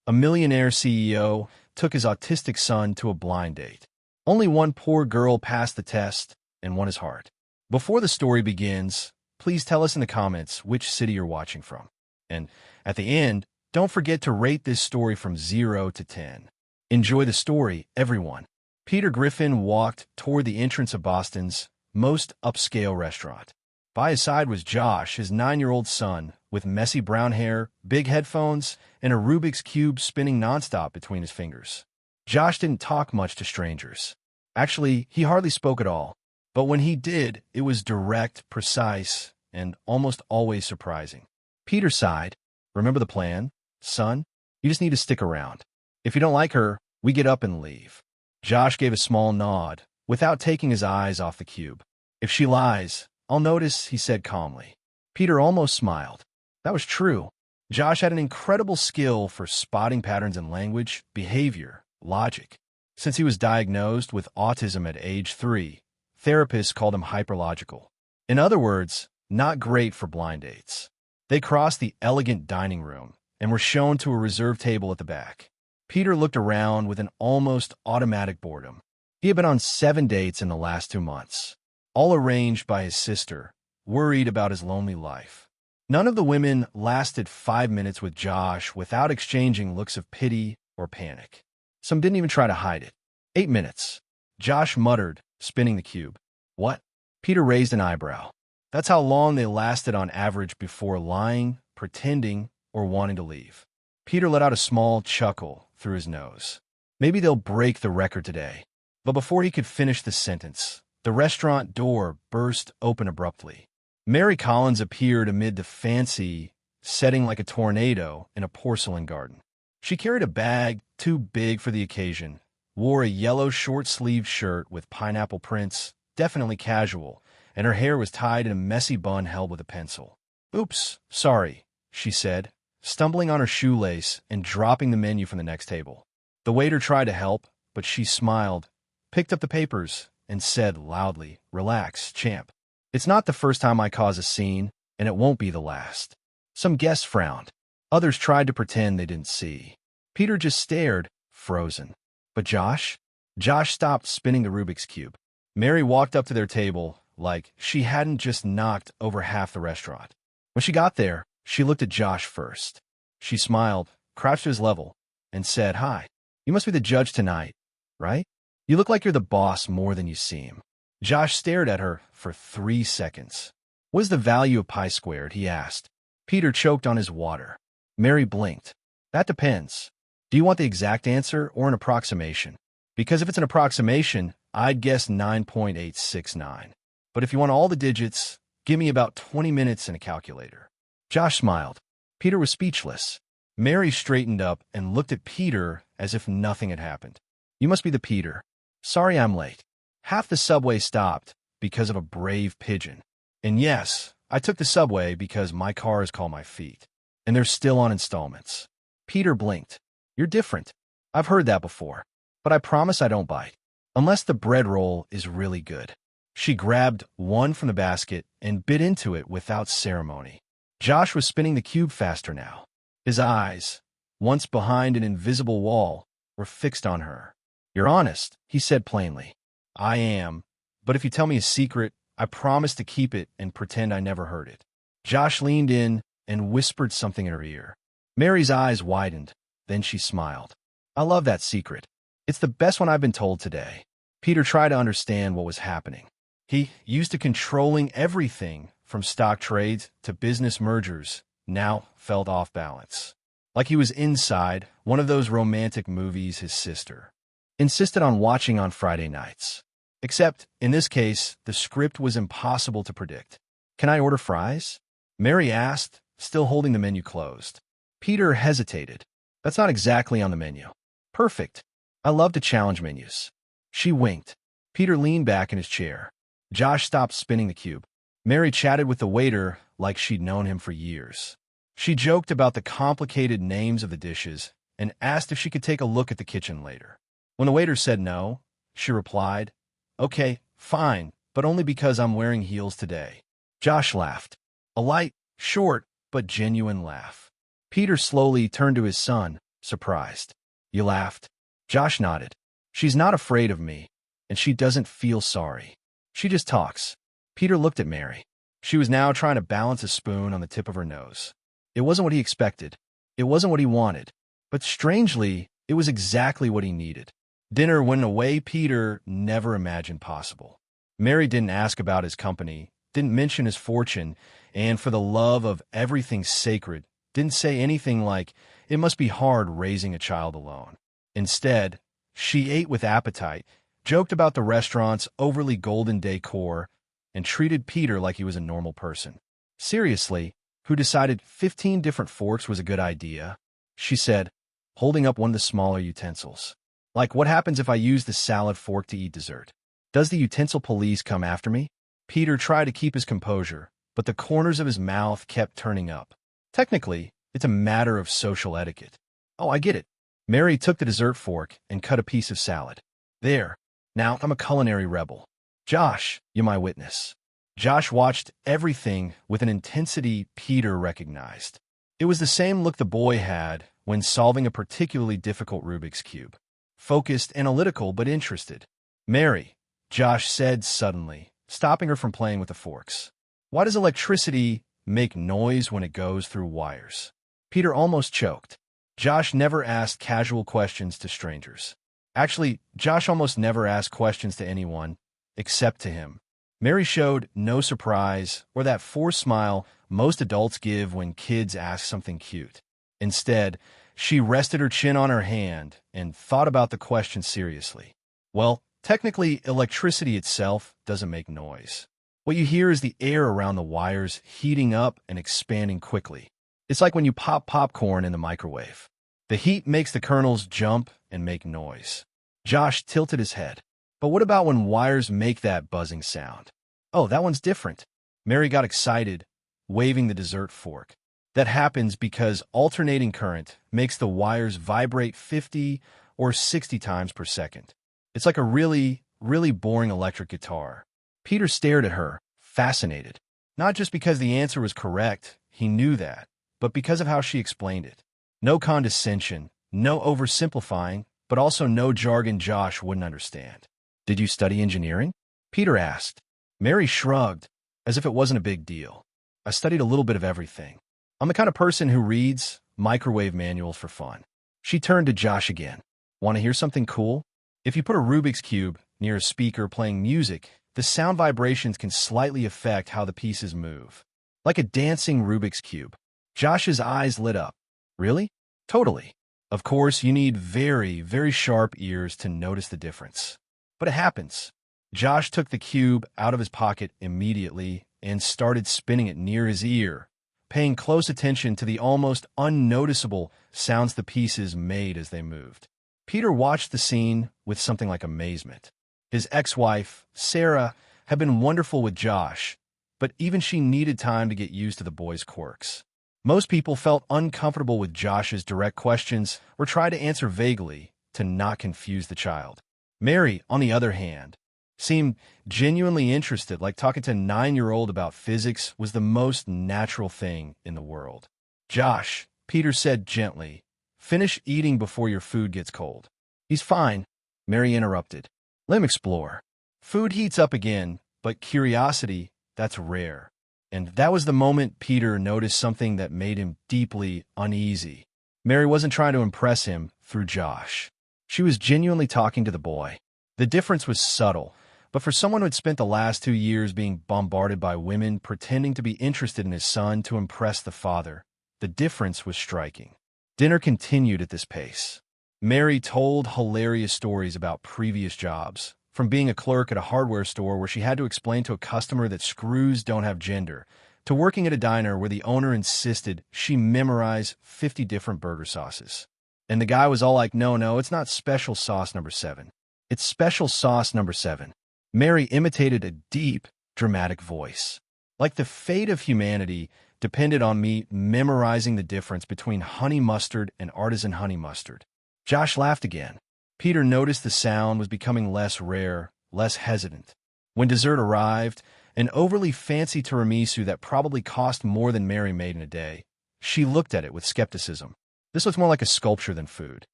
A millionaire CEO took his autistic son to a blind date. Only one poor girl passed the test and won his heart. Before the story begins, please tell us in the comments which city you're watching from. And at the end, don't forget to rate this story from 0 to 10. Enjoy the story, everyone. Peter Griffin walked toward the entrance of Boston's most upscale restaurant. By his side was Josh, his 9-year-old son, with messy brown hair, big headphones, and a Rubik's Cube spinning nonstop between his fingers. Josh didn't talk much to strangers. Actually, he hardly spoke at all. But when he did, it was direct, precise, and almost always surprising. Peter sighed. Remember the plan, son? You just need to stick around. If you don't like her, we get up and leave. Josh gave a small nod, without taking his eyes off the cube. If she lies, I'll notice, he said calmly. Peter almost smiled. That was true. Josh had an incredible skill for spotting patterns in language, behavior, logic. Since he was diagnosed with autism at age 3, therapists called him hyperlogical. In other words, not great for blind dates. They crossed the elegant dining room and were shown to a reserved table at the back. Peter looked around with an almost automatic boredom. He had been on 7 dates in the last 2 months, all arranged by his sister, worried about his lonely life. None of the women lasted 5 minutes with Josh without exchanging looks of pity or panic. Some didn't even try to hide it. 8 minutes. Josh muttered, spinning the cube. What? Peter raised an eyebrow. That's how long they lasted on average before lying, pretending, or wanting to leave. Peter let out a small chuckle through his nose. Maybe they'll break the record today. But before he could finish the sentence, the restaurant door burst open abruptly. Mary Collins appeared amid the fancy setting like a tornado in a porcelain garden. She carried a bag too big for the occasion, wore a yellow short-sleeved shirt with pineapple prints, definitely casual, and her hair was tied in a messy bun held with a pencil. Oops, sorry, she said, stumbling on her shoelace and dropping the menu from the next table. The waiter tried to help, but she smiled, picked up the papers, and said loudly, Relax, champ. It's not the first time I cause a scene, and it won't be the last. Some guests frowned. Others tried to pretend they didn't see. Peter just stared, frozen. But Josh? Josh stopped spinning the Rubik's Cube. Mary walked up to their table like she hadn't just knocked over half the restaurant. When she got there, she looked at Josh first. She smiled, crouched to his level, and said, Hi, you must be the judge tonight, right? You look like you're the boss more than you seem. Josh stared at her for 3 seconds. What is the value of pi squared? He asked. Peter choked on his water. Mary blinked. That depends. Do you want the exact answer or an approximation? Because if it's an approximation, I'd guess 9.869. But if you want all the digits, give me about 20 minutes in a calculator. Josh smiled. Peter was speechless. Mary straightened up and looked at Peter as if nothing had happened. You must be the Peter. Sorry I'm late. Half the subway stopped because of a brave pigeon. And yes, I took the subway because my car is called my feet. And they're still on installments. Peter blinked. You're different. I've heard that before. But I promise I don't bite. Unless the bread roll is really good. She grabbed one from the basket and bit into it without ceremony. Josh was spinning the cube faster now. His eyes, once behind an invisible wall, were fixed on her. You're honest, he said plainly. I am. But if you tell me a secret, I promise to keep it and pretend I never heard it. Josh leaned in and whispered something in her ear. Mary's eyes widened. Then she smiled. I love that secret. It's the best one I've been told today. Peter tried to understand what was happening. He, used to controlling everything from stock trades to business mergers, now felt off balance. Like he was inside one of those romantic movies his sister insisted on watching on Friday nights. Except, in this case, the script was impossible to predict. Can I order fries? Mary asked, still holding the menu closed. Peter hesitated. That's not exactly on the menu. Perfect. I love to challenge menus. She winked. Peter leaned back in his chair. Josh stopped spinning the cube. Mary chatted with the waiter like she'd known him for years. She joked about the complicated names of the dishes and asked if she could take a look at the kitchen later. When the waiter said no, she replied, Okay, fine, but only because I'm wearing heels today. Josh laughed. A light, short, but genuine laugh. Peter slowly turned to his son. surprised. You laughed? Josh nodded. She's not afraid of me, and she doesn't feel sorry. She just talks. Peter looked at Mary. She was now trying to balance a spoon on the tip of her nose. It wasn't what he expected. It wasn't what he wanted. But strangely, it was exactly what he needed. Dinner went in a way Peter never imagined possible. Mary didn't ask about his company, didn't mention his fortune, and for the love of everything sacred, didn't say anything like, it must be hard raising a child alone. Instead, she ate with appetite, joked about the restaurant's overly golden decor, and treated Peter like he was a normal person. Seriously, who decided 15 different forks was a good idea? She said, holding up one of the smaller utensils. Like, what happens if I use the salad fork to eat dessert? Does the utensil police come after me? Peter tried to keep his composure, but the corners of his mouth kept turning up. Technically, it's a matter of social etiquette. Oh, I get it. Mary took the dessert fork and cut a piece of salad. There. Now I'm a culinary rebel. Josh, you're my witness. Josh watched everything with an intensity Peter recognized. It was the same look the boy had when solving a particularly difficult Rubik's Cube. Focused, analytical, but interested. Mary, Josh said suddenly, stopping her from playing with the forks. Why does electricity make noise when it goes through wires? Peter almost choked. Josh never asked casual questions to strangers. Actually, Josh almost never asked questions to anyone, except to him. Mary showed no surprise or that forced smile most adults give when kids ask something cute. Instead, she rested her chin on her hand and thought about the question seriously. Well, technically, electricity itself doesn't make noise. What you hear is the air around the wires heating up and expanding quickly. It's like when you pop popcorn in the microwave. The heat makes the kernels jump and make noise. Josh tilted his head. But what about when wires make that buzzing sound? Oh, that one's different. Mary got excited, waving the dessert fork. That happens because alternating current makes the wires vibrate 50 or 60 times per second. It's like a really, really boring electric guitar. Peter stared at her, fascinated. Not just because the answer was correct, he knew that, but because of how she explained it. No condescension, no oversimplifying, but also no jargon Josh wouldn't understand. Did you study engineering? Peter asked. Mary shrugged, as if it wasn't a big deal. I studied a little bit of everything. I'm the kind of person who reads microwave manuals for fun. She turned to Josh again. Want to hear something cool? If you put a Rubik's Cube near a speaker playing music, the sound vibrations can slightly affect how the pieces move. Like a dancing Rubik's Cube. Josh's eyes lit up. Really? Totally. Of course, you need very, very sharp ears to notice the difference. But it happens. Josh took the cube out of his pocket immediately and started spinning it near his ear, paying close attention to the almost unnoticeable sounds the pieces made as they moved. Peter watched the scene with something like amazement. His ex-wife, Sarah, had been wonderful with Josh, but even she needed time to get used to the boy's quirks. Most people felt uncomfortable with Josh's direct questions or tried to answer vaguely to not confuse the child. Mary, on the other hand, seemed genuinely interested, like talking to a 9-year-old about physics was the most natural thing in the world. Josh, Peter said gently, finish eating before your food gets cold. He's fine, Mary interrupted. Let him explore. Food heats up again, but curiosity, that's rare. And that was the moment Peter noticed something that made him deeply uneasy. Mary wasn't trying to impress him through Josh. She was genuinely talking to the boy. The difference was subtle, but for someone who had spent the last 2 years being bombarded by women pretending to be interested in his son to impress the father, the difference was striking. Dinner continued at this pace. Mary told hilarious stories about previous jobs, from being a clerk at a hardware store where she had to explain to a customer that screws don't have gender, to working at a diner where the owner insisted she memorize 50 different burger sauces. And the guy was all like, no, it's not special sauce number 7. It's special sauce number 7. Mary imitated a deep, dramatic voice. Like the fate of humanity depended on me memorizing the difference between honey mustard and artisan honey mustard. Josh laughed again. Peter noticed the sound was becoming less rare, less hesitant. When dessert arrived, an overly fancy tiramisu that probably cost more than Mary made in a day, she looked at it with skepticism. This looks more like a sculpture than food.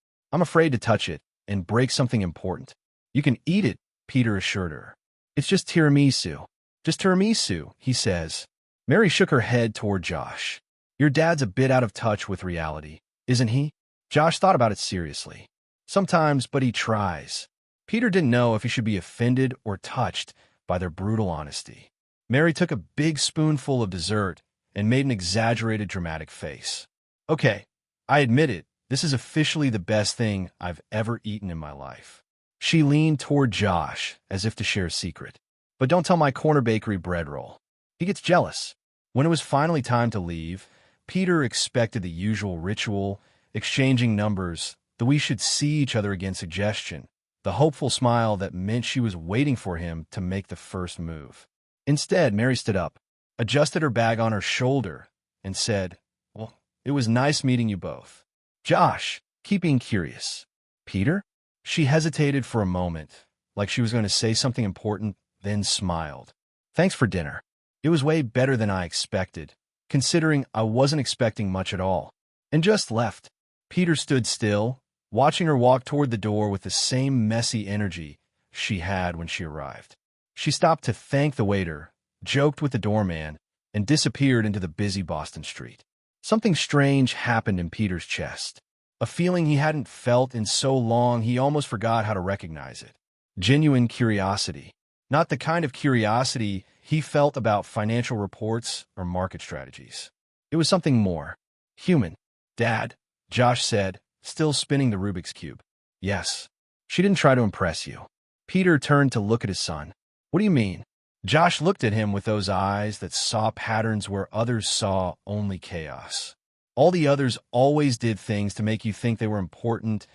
I'm afraid to touch it and break something important. You can eat it, Peter assured her. It's just tiramisu. Just tiramisu, he says. Mary shook her head toward Josh. Your dad's a bit out of touch with reality, isn't he? Josh thought about it seriously. Sometimes, but he tries. Peter didn't know if he should be offended or touched by their brutal honesty. Mary took a big spoonful of dessert and made an exaggerated dramatic face. Okay, I admit it, this is officially the best thing I've ever eaten in my life. She leaned toward Josh as if to share a secret. But don't tell my corner bakery bread roll. He gets jealous. When it was finally time to leave, Peter expected the usual ritual, exchanging numbers, the we should see each other again suggestion, the hopeful smile that meant she was waiting for him to make the first move. Instead, Mary stood up, adjusted her bag on her shoulder, and said, Well, it was nice meeting you both. Josh, keeping curious. Peter? She hesitated for a moment, like she was going to say something important, then smiled. Thanks for dinner. It was way better than I expected, considering I wasn't expecting much at all. And just left. Peter stood still, watching her walk toward the door with the same messy energy she had when she arrived. She stopped to thank the waiter, joked with the doorman, and disappeared into the busy Boston street. Something strange happened in Peter's chest. A feeling he hadn't felt in so long he almost forgot how to recognize it. Genuine curiosity. Not the kind of curiosity he felt about financial reports or market strategies. It was something more. Human. Dad, Josh said, still spinning the Rubik's Cube. Yes. She didn't try to impress you. Peter turned to look at his son. What do you mean? Josh looked at him with those eyes that saw patterns where others saw only chaos. All the others always did things to make you think they were important,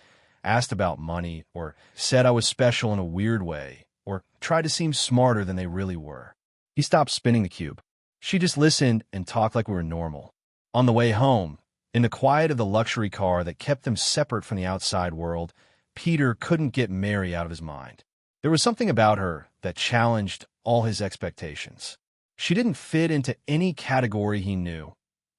asked about money, or said I was special in a weird way, or tried to seem smarter than they really were. He stopped spinning the cube. She just listened and talked like we were normal. On the way home, in the quiet of the luxury car that kept them separate from the outside world, Peter couldn't get Mary out of his mind. There was something about her that challenged all his expectations. She didn't fit into any category he knew.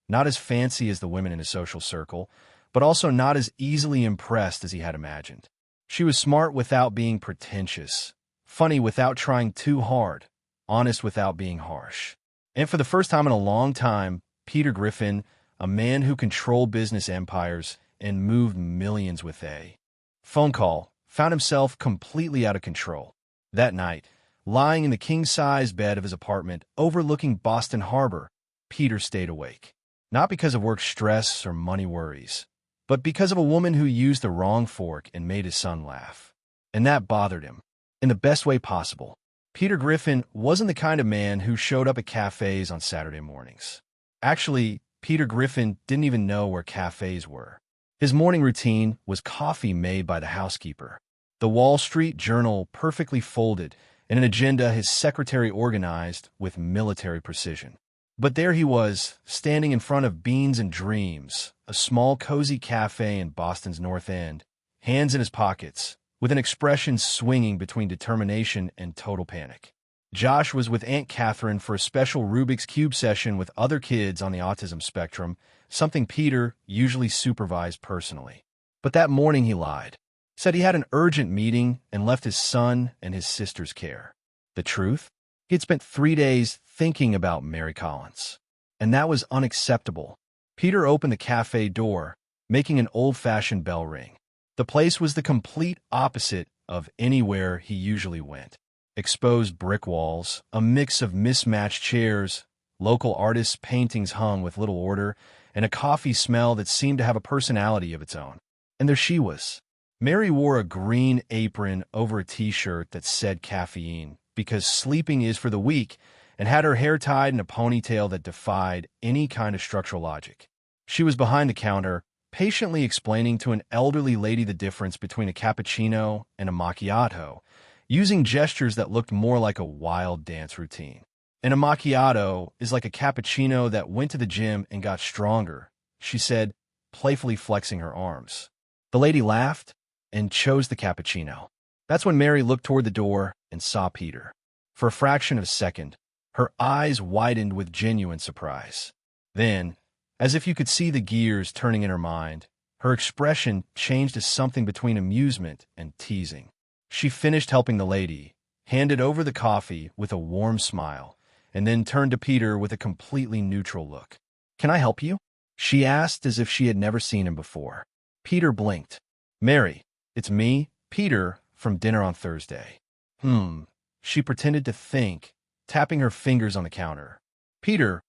Not as fancy as the women in his social circle, but also not as easily impressed as he had imagined. She was smart without being pretentious, funny without trying too hard, honest without being harsh. And for the first time in a long time, Peter Griffin, a man who controlled business empires and moved millions with a phone call, found himself completely out of control. That night, lying in the king-size bed of his apartment overlooking Boston Harbor, Peter stayed awake. Not because of work stress or money worries, but because of a woman who used the wrong fork and made his son laugh. And that bothered him, in the best way possible. Peter Griffin wasn't the kind of man who showed up at cafes on Saturday mornings. Actually, Peter Griffin didn't even know where cafes were. His morning routine was coffee made by the housekeeper, the Wall Street Journal perfectly folded, and an agenda his secretary organized with military precision. But there he was, standing in front of Beans and Dreams, a small cozy cafe in Boston's North End, hands in his pockets, with an expression swinging between determination and total panic. Josh was with Aunt Catherine for a special Rubik's Cube session with other kids on the autism spectrum, something Peter usually supervised personally. But that morning he lied, said he had an urgent meeting and left his son and his sister's care. The truth? He had spent 3 days thinking about Mary Collins. And that was unacceptable. Peter opened the cafe door, making an old-fashioned bell ring. The place was the complete opposite of anywhere he usually went. Exposed brick walls, a mix of mismatched chairs, local artists' paintings hung with little order, and a coffee smell that seemed to have a personality of its own. And there she was. Mary wore a green apron over a t-shirt that said caffeine, because sleeping is for the weak, and had her hair tied in a ponytail that defied any kind of structural logic. She was behind the counter, patiently explaining to an elderly lady the difference between a cappuccino and a macchiato, using gestures that looked more like a wild dance routine. And a macchiato is like a cappuccino that went to the gym and got stronger, she said, playfully flexing her arms. The lady laughed and chose the cappuccino. That's when Mary looked toward the door and saw Peter. For a fraction of a second, her eyes widened with genuine surprise. Then, as if you could see the gears turning in her mind, Her expression changed to something between amusement and teasing. She finished helping the lady, handed over the coffee with a warm smile, and then turned to Peter with a completely neutral look. "Can I help you?" she asked as if she had never seen him before. Peter blinked. "Mary, it's me, Peter, from dinner on Thursday." She pretended to think, tapping her fingers on the counter. Peter,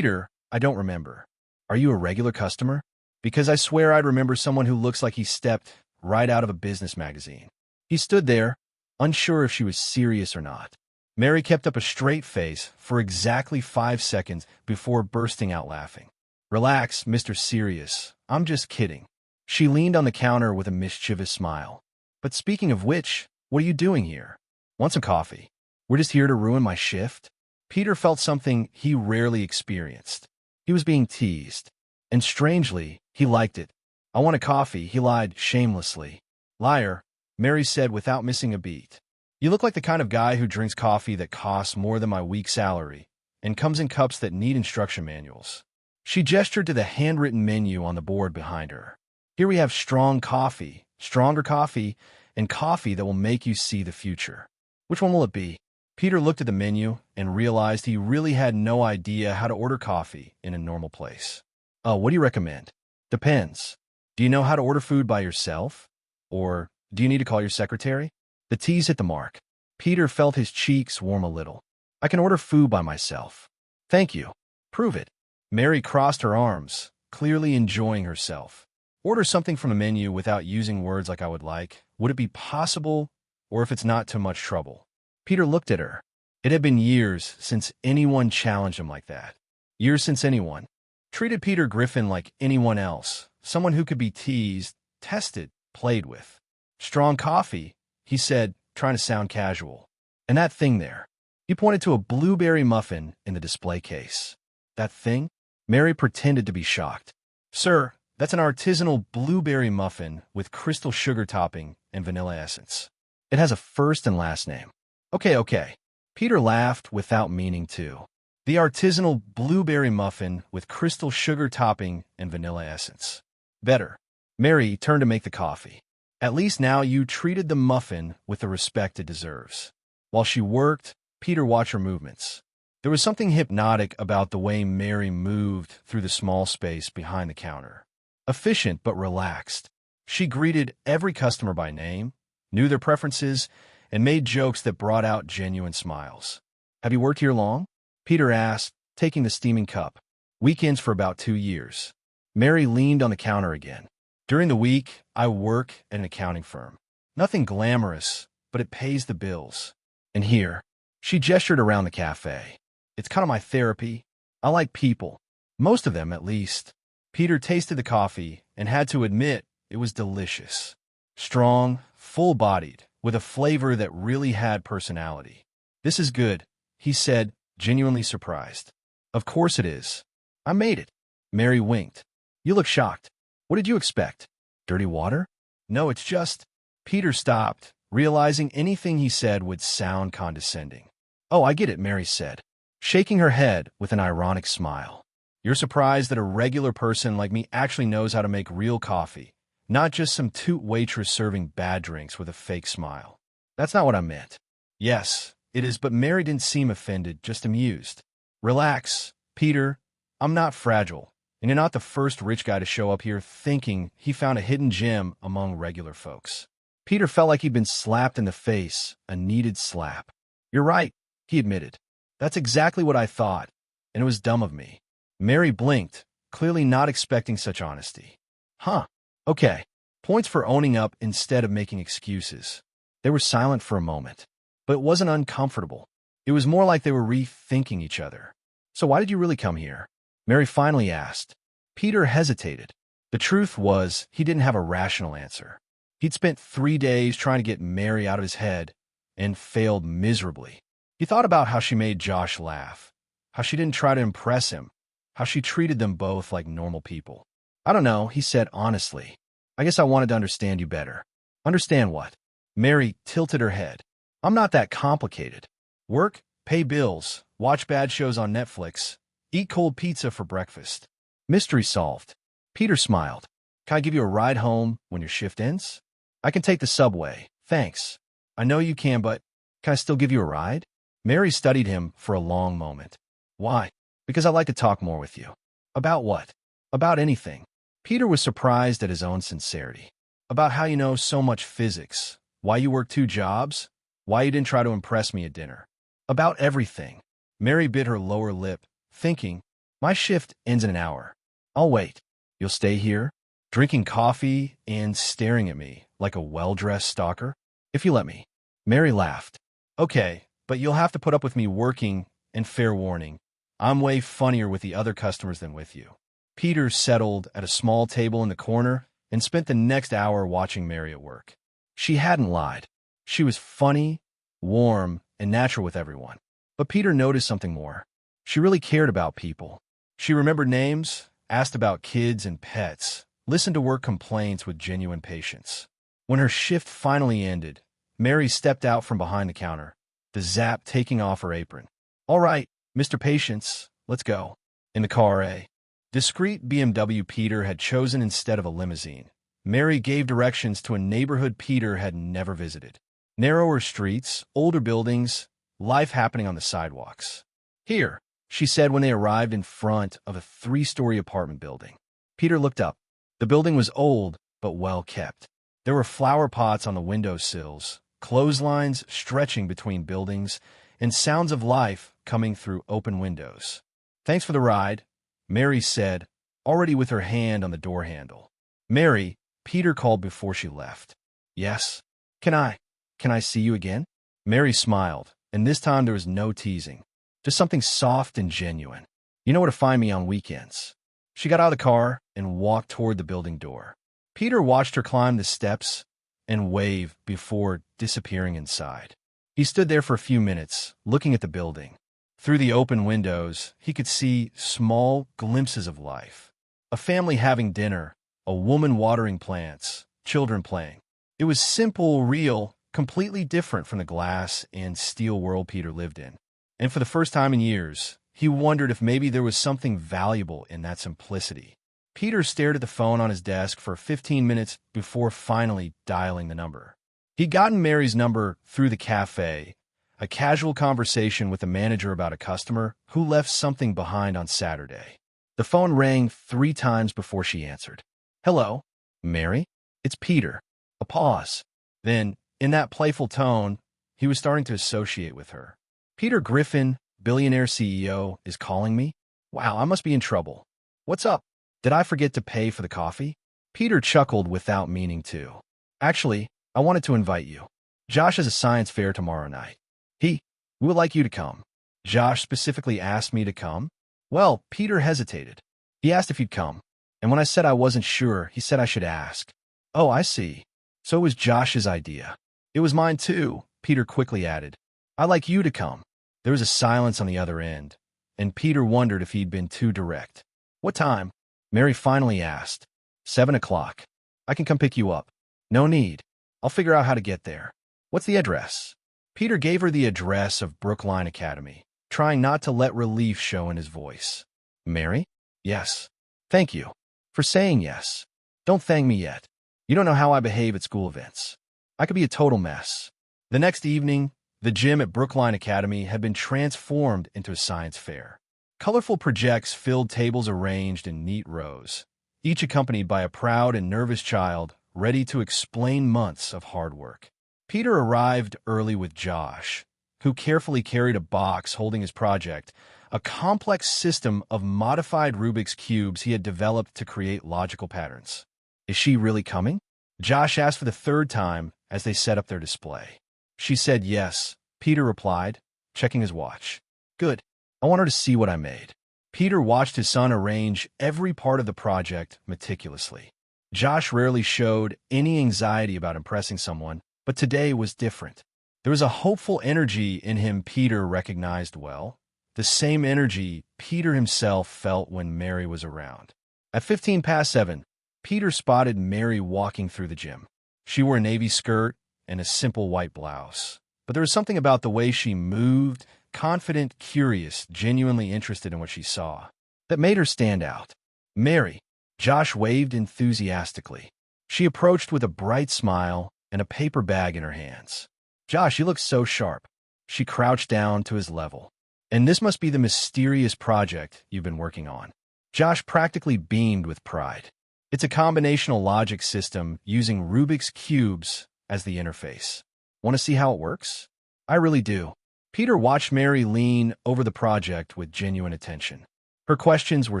I don't remember. Are you a regular customer? Because I swear I'd remember someone who looks like he stepped right out of a business magazine." He stood there, unsure if she was serious or not. Mary kept up a straight face for exactly 5 seconds before bursting out laughing. "Relax, Mr. Serious. I'm just kidding." She leaned on the counter with a mischievous smile. "But speaking of which, what are you doing here? Want some coffee? We're just here to ruin my shift?" Peter felt something he rarely experienced. He was being teased. And strangely, he liked it. "I want a coffee," he lied shamelessly. "Liar," Mary said without missing a beat. "You look like the kind of guy who drinks coffee that costs more than my week's salary and comes in cups that need instruction manuals." She gestured to the handwritten menu on the board behind her. "Here we have strong coffee, stronger coffee, and coffee that will make you see the future. Which one will it be?" Peter looked at the menu and realized he really had no idea how to order coffee in a normal place. "Oh, what do you recommend?" "Depends. Do you know how to order food by yourself? Or do you need to call your secretary?" The tease hit the mark. Peter felt his cheeks warm a little. "I can order food by myself." "Thank you. Prove it." Mary crossed her arms, clearly enjoying herself. "Order something from the menu without using words like 'I would like.' Would it be possible, or if it's not too much trouble?" Peter looked at her. It had been years since anyone challenged him like that. Years since anyone treated Peter Griffin like anyone else, someone who could be teased, tested, played with. "Strong coffee," he said, trying to sound casual. "And that thing there." He pointed to a blueberry muffin in the display case. "That thing?" Mary pretended to be shocked. "Sir, that's an artisanal blueberry muffin with crystal sugar topping and vanilla essence. It has a first and last name." Okay. Peter laughed without meaning to. The artisanal blueberry muffin with crystal sugar topping and vanilla essence. "Better." Mary turned to make the coffee. "At least now you treated the muffin with the respect it deserves." While she worked, Peter watched her movements. There was something hypnotic about the way Mary moved through the small space behind the counter. Efficient but relaxed. She greeted every customer by name, knew their preferences, and made jokes that brought out genuine smiles. "Have you worked here long?" Peter asked, taking the steaming cup. "Weekends for about 2 years." Mary leaned on the counter again. "During the week, I work at an accounting firm. Nothing glamorous, but it pays the bills. And here," she gestured around the cafe. "It's kind of my therapy. I like people. Most of them, at least." Peter tasted the coffee and had to admit it was delicious. Strong, full-bodied, with a flavor that really had personality. "This is good," he said, genuinely surprised. "Of course it is. I made it." Mary winked. "You look shocked. What did you expect? Dirty water?" "No, it's just—" Peter stopped, realizing anything he said would sound condescending. "Oh, I get it," Mary said, shaking her head with an ironic smile. "You're surprised that a regular person like me actually knows how to make real coffee, not just some toot waitress serving bad drinks with a fake smile." "That's not what I meant." "Yes, it is," but Mary didn't seem offended, just amused. "Relax, Peter. I'm not fragile, and you're not the first rich guy to show up here thinking he found a hidden gem among regular folks." Peter felt like he'd been slapped in the face, a needed slap. "You're right," he admitted. "That's exactly what I thought, and it was dumb of me." Mary blinked, clearly not expecting such honesty. "Huh. Okay. Points for owning up instead of making excuses." They were silent for a moment, but it wasn't uncomfortable. It was more like they were rethinking each other. "So why did you really come here?" Mary finally asked. Peter hesitated. The truth was, he didn't have a rational answer. He'd spent 3 days trying to get Mary out of his head and failed miserably. He thought about how she made Josh laugh, how she didn't try to impress him, how she treated them both like normal people. "I don't know," he said honestly. "I guess I wanted to understand you better." "Understand what?" Mary tilted her head. "I'm not that complicated. Work, pay bills, watch bad shows on Netflix, eat cold pizza for breakfast. Mystery solved." Peter smiled. Can I give you a ride home when your shift ends? I can take the subway. Thanks. I know you can, but can I still give you a ride? Mary studied him for a long moment. Why? Because I'd like to talk more with you. About what? About anything. Peter was surprised at his own sincerity. About how you know so much physics, why you work 2 jobs, why you didn't try to impress me at dinner. About everything. Mary bit her lower lip, thinking, my shift ends in an hour. I'll wait. You'll stay here, drinking coffee and staring at me like a well-dressed stalker? If you let me. Mary laughed. Okay, but you'll have to put up with me working, and fair warning, I'm way funnier with the other customers than with you. Peter settled at a small table in the corner and spent the next hour watching Mary at work. She hadn't lied. She was funny, warm, and natural with everyone. But Peter noticed something more. She really cared about people. She remembered names, asked about kids and pets, listened to work complaints with genuine patience. When her shift finally ended, Mary stepped out from behind the counter, the zap taking off her apron. All right, Mr. Patience, let's go. In the car, a discreet BMW Peter had chosen instead of a limousine. Mary gave directions to a neighborhood Peter had never visited. Narrower streets, older buildings, life happening on the sidewalks. Here, she said when they arrived in front of a 3-story apartment building. Peter looked up. The building was old, but well kept. There were flower pots on the windowsills, clotheslines stretching between buildings, and sounds of life coming through open windows. Thanks for the ride, Mary said, already with her hand on the door handle. Mary, Peter called before she left. Yes. Can I see you again? Mary smiled, and this time there was no teasing. Just something soft and genuine. You know where to find me on weekends. She got out of the car and walked toward the building door. Peter watched her climb the steps and wave before disappearing inside. He stood there for a few minutes, looking at the building. Through the open windows, he could see small glimpses of life. A family having dinner, a woman watering plants, children playing. It was simple, real, completely different from the glass and steel world Peter lived in. And for the first time in years, he wondered if maybe there was something valuable in that simplicity. Peter stared at the phone on his desk for 15 minutes before finally dialing the number. He'd gotten Mary's number through the cafe, a casual conversation with the manager about a customer who left something behind on Saturday. The phone rang 3 times before she answered. Hello, Mary? It's Peter. A pause. Then, in that playful tone, he was starting to associate with her. Peter Griffin, billionaire CEO, is calling me? Wow, I must be in trouble. What's up? Did I forget to pay for the coffee? Peter chuckled without meaning to. Actually, I wanted to invite you. Josh has a science fair tomorrow night. We would like you to come. Josh specifically asked me to come? Well, Peter hesitated. He asked if you'd come. And when I said I wasn't sure, he said I should ask. Oh, I see. So it was Josh's idea. It was mine too, Peter quickly added. I'd like you to come. There was a silence on the other end, and Peter wondered if he'd been too direct. What time? Mary finally asked. 7 o'clock. I can come pick you up. No need. I'll figure out how to get there. What's the address? Peter gave her the address of Brookline Academy, trying not to let relief show in his voice. Mary? Yes. Thank you for saying yes. Don't thank me yet. You don't know how I behave at school events. I could be a total mess. The next evening, the gym at Brookline Academy had been transformed into a science fair. Colorful projects filled tables arranged in neat rows, each accompanied by a proud and nervous child ready to explain months of hard work. Peter arrived early with Josh, who carefully carried a box holding his project, a complex system of modified Rubik's cubes he had developed to create logical patterns. Is she really coming? Josh asked for the 3rd time as they set up their display. She said yes, Peter replied, checking his watch. Good. I want her to see what I made. Peter watched his son arrange every part of the project meticulously. Josh rarely showed any anxiety about impressing someone, but today was different. There was a hopeful energy in him Peter recognized well, the same energy Peter himself felt when Mary was around. At 7:15, Peter spotted Mary walking through the gym. She wore a navy skirt and a simple white blouse. But there was something about the way she moved, confident, curious, genuinely interested in what she saw, that made her stand out. Mary, Josh waved enthusiastically. She approached with a bright smile and a paper bag in her hands. Josh, you look so sharp. She crouched down to his level. And this must be the mysterious project you've been working on. Josh practically beamed with pride. It's a combinational logic system using Rubik's cubes as the interface. Want to see how it works? I really do. Peter watched Mary lean over the project with genuine attention. Her questions were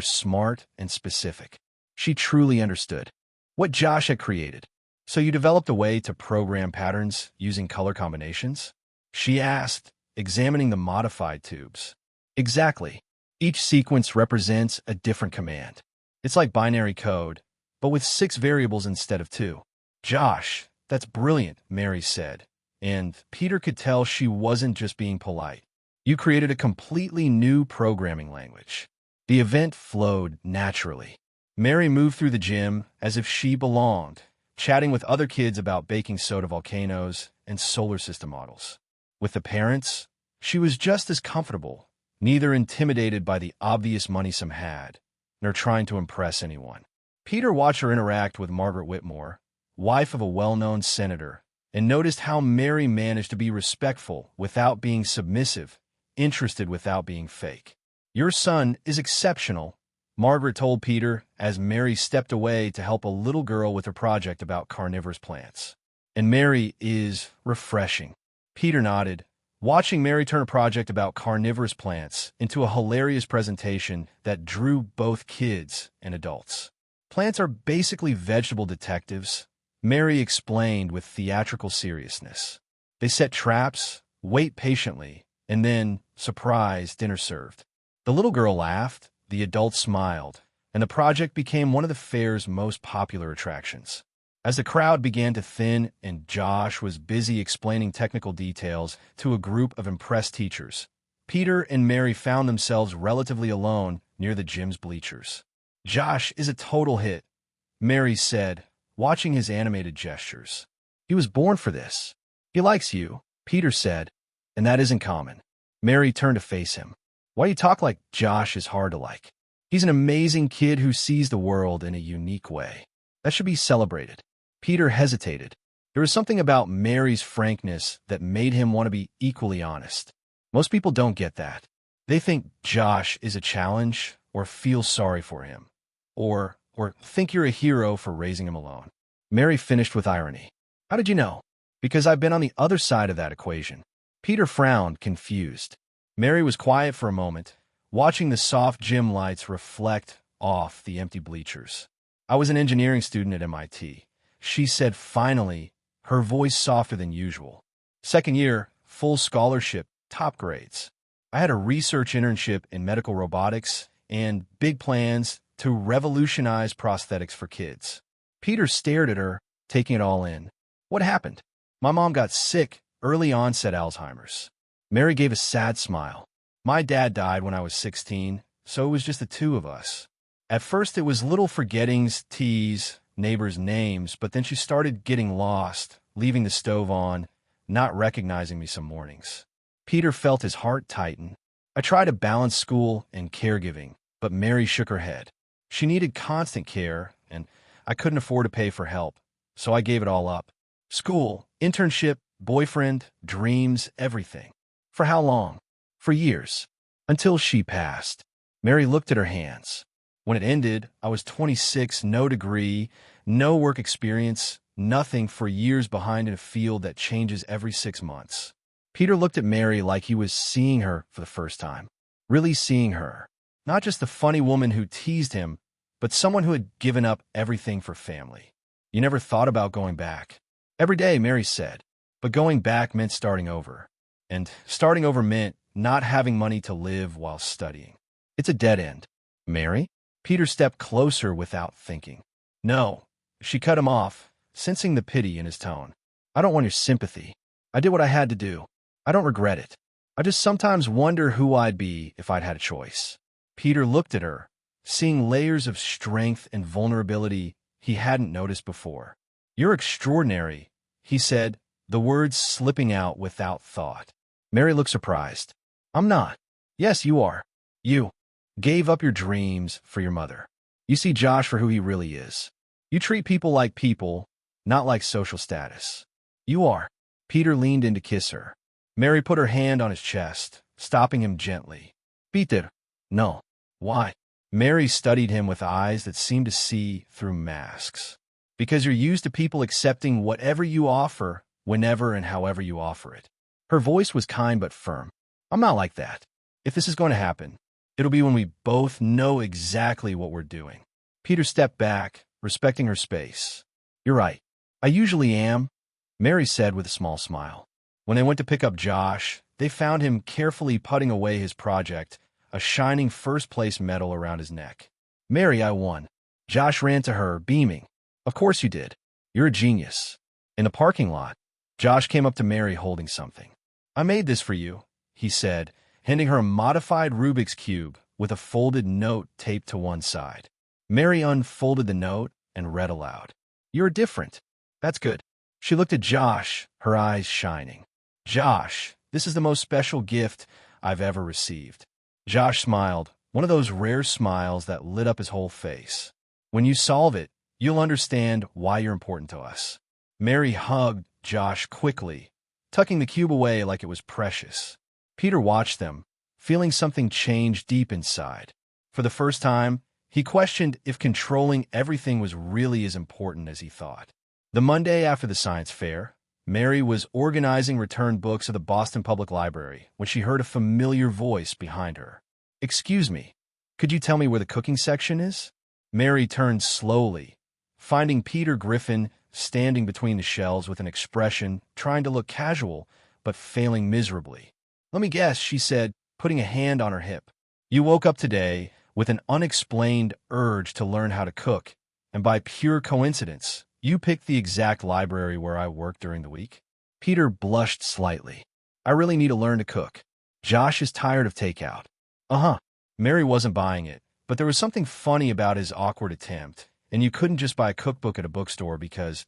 smart and specific. She truly understood what Josh had created. So you developed a way to program patterns using color combinations? She asked, examining the modified tubes. Exactly. Each sequence represents a different command. It's like binary code, but with 6 variables instead of 2. Josh, that's brilliant, Mary said. And Peter could tell she wasn't just being polite. You created a completely new programming language. The event flowed naturally. Mary moved through the gym as if she belonged, chatting with other kids about baking soda volcanoes and solar system models. With the parents, she was just as comfortable, neither intimidated by the obvious money some had, nor trying to impress anyone. Peter watched her interact with Margaret Whitmore, wife of a well-known senator, and noticed how Mary managed to be respectful without being submissive, interested without being fake. Your son is exceptional, Margaret told Peter as Mary stepped away to help a little girl with her project about carnivorous plants. And Mary is refreshing. Peter nodded, watching Mary turn a project about carnivorous plants into a hilarious presentation that drew both kids and adults. Plants are basically vegetable detectives, Mary explained with theatrical seriousness. They set traps, wait patiently, and then, surprise, dinner served. The little girl laughed, the adults smiled, and the project became one of the fair's most popular attractions. As the crowd began to thin and Josh was busy explaining technical details to a group of impressed teachers, Peter and Mary found themselves relatively alone near the gym's bleachers. Josh is a total hit, Mary said, watching his animated gestures. He was born for this. He likes you, Peter said, and that isn't common. Mary turned to face him. Why you talk like Josh is hard to like? He's an amazing kid who sees the world in a unique way. That should be celebrated. Peter hesitated. There was something about Mary's frankness that made him want to be equally honest. Most people don't get that. They think Josh is a challenge or feel sorry for him, or think you're a hero for raising him alone. Mary finished with irony. How did you know? Because I've been on the other side of that equation. Peter frowned, confused. Mary was quiet for a moment, watching the soft gym lights reflect off the empty bleachers. I was an engineering student at MIT, she said finally, her voice softer than usual. Second year, full scholarship, top grades. I had a research internship in medical robotics and big plans to revolutionize prosthetics for kids. Peter stared at her, taking it all in. What happened? My mom got sick, early onset Alzheimer's. Mary gave a sad smile. My dad died when I was 16, so it was just the two of us. At first it was little forgettings, teas, neighbors' names, but then she started getting lost, leaving the stove on, not recognizing me some mornings. Peter felt his heart tighten. I tried to balance school and caregiving, but Mary shook her head. She needed constant care, and I couldn't afford to pay for help, so I gave it all up. School, internship, boyfriend, dreams, everything. For how long? For years. Until she passed. Mary looked at her hands. When it ended, I was 26, no degree, no work experience, nothing, for years behind in a field that changes every 6 months. Peter looked at Mary like he was seeing her for the first time. Really seeing her. Not just the funny woman who teased him, but someone who had given up everything for family. You never thought about going back. Every day, Mary said. But going back meant starting over. And starting over meant not having money to live while studying. It's a dead end. Mary? Peter stepped closer without thinking. No. She cut him off, sensing the pity in his tone. I don't want your sympathy. I did what I had to do. I don't regret it. I just sometimes wonder who I'd be if I'd had a choice. Peter looked at her, seeing layers of strength and vulnerability he hadn't noticed before. You're extraordinary, he said, the words slipping out without thought. Mary looked surprised. I'm not. Yes, you are. You gave up your dreams for your mother. You see Josh for who he really is. You treat people, not like social status. You are. Peter leaned in to kiss her. Mary put her hand on his chest, stopping him gently. Peter. No. Why? Mary studied him with eyes that seemed to see through masks. Because you're used to people accepting whatever you offer, whenever and however you offer it. Her voice was kind but firm. I'm not like that. If this is going to happen, it'll be when we both know exactly what we're doing. Peter stepped back, respecting her space. You're right. I usually am, Mary said with a small smile. When they went to pick up Josh, they found him carefully putting away his project, a shining first-place medal around his neck. Mary, I won. Josh ran to her, beaming. Of course you did. You're a genius. In the parking lot, Josh came up to Mary holding something. I made this for you, he said, handing her a modified Rubik's Cube with a folded note taped to one side. Mary unfolded the note and read aloud. You're different. That's good. She looked at Josh, her eyes shining. Josh, this is the most special gift I've ever received. Josh smiled, one of those rare smiles that lit up his whole face. When you solve it, you'll understand why you're important to us. Mary hugged Josh quickly, tucking the cube away like it was precious. Peter watched them, feeling something change deep inside. For the first time, he questioned if controlling everything was really as important as he thought. The Monday after the science fair, Mary was organizing returned books at the Boston Public Library when she heard a familiar voice behind her. Excuse me, could you tell me where the cooking section is? Mary turned slowly, finding Peter Griffin standing between the shelves with an expression, trying to look casual, but failing miserably. Let me guess, she said, putting a hand on her hip. You woke up today with an unexplained urge to learn how to cook, and by pure coincidence, you picked the exact library where I work during the week? Peter blushed slightly. I really need to learn to cook. Josh is tired of takeout. Uh-huh. Mary wasn't buying it, but there was something funny about his awkward attempt, and you couldn't just buy a cookbook at a bookstore because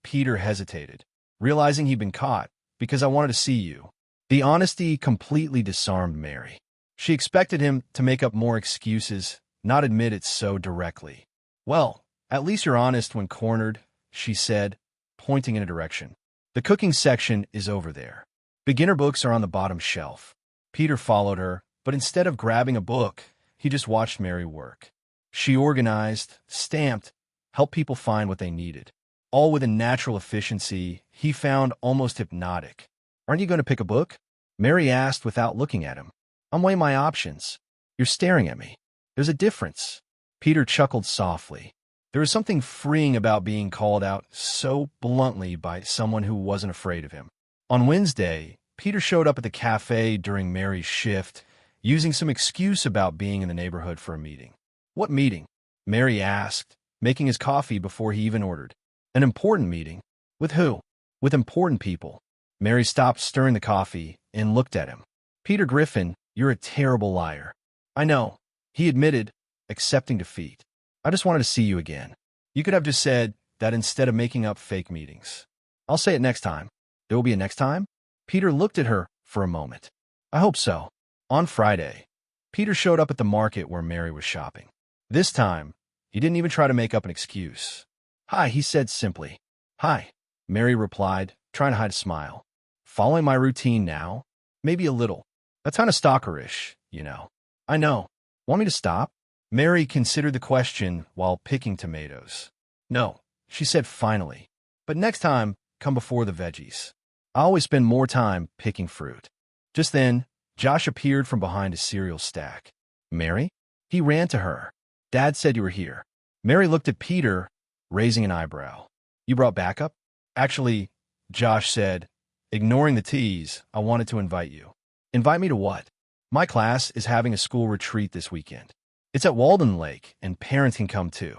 Peter hesitated, realizing he'd been caught, because I wanted to see you. The honesty completely disarmed Mary. She expected him to make up more excuses, not admit it so directly. Well, at least you're honest when cornered, she said, pointing in a direction. The cooking section is over there. Beginner books are on the bottom shelf. Peter followed her, but instead of grabbing a book, he just watched Mary work. She organized, stamped, helped people find what they needed. All with a natural efficiency he found almost hypnotic. Aren't you going to pick a book? Mary asked without looking at him. I'm weighing my options. You're staring at me. There's a difference. Peter chuckled softly. There was something freeing about being called out so bluntly by someone who wasn't afraid of him. On Wednesday, Peter showed up at the cafe during Mary's shift, using some excuse about being in the neighborhood for a meeting. What meeting? Mary asked, making his coffee before he even ordered. An important meeting. With who? With important people. Mary stopped stirring the coffee and looked at him. Peter Griffin, you're a terrible liar. I know, he admitted, accepting defeat. I just wanted to see you again. You could have just said that instead of making up fake meetings. I'll say it next time. There will be a next time? Peter looked at her for a moment. I hope so. On Friday, Peter showed up at the market where Mary was shopping. This time, he didn't even try to make up an excuse. Hi, he said simply. Hi, Mary replied, trying to hide a smile. Following my routine now? Maybe a little. That's kind of stalkerish, you know. I know. Want me to stop? Mary considered the question while picking tomatoes. No, she said finally. But next time, come before the veggies. I always spend more time picking fruit. Just then, Josh appeared from behind a cereal stack. Mary? He ran to her. Dad said you were here. Mary looked at Peter, raising an eyebrow. You brought backup? Actually, Josh said, ignoring the tease, I wanted to invite you. Invite me to what? My class is having a school retreat this weekend. It's at Walden Lake, and parents can come too.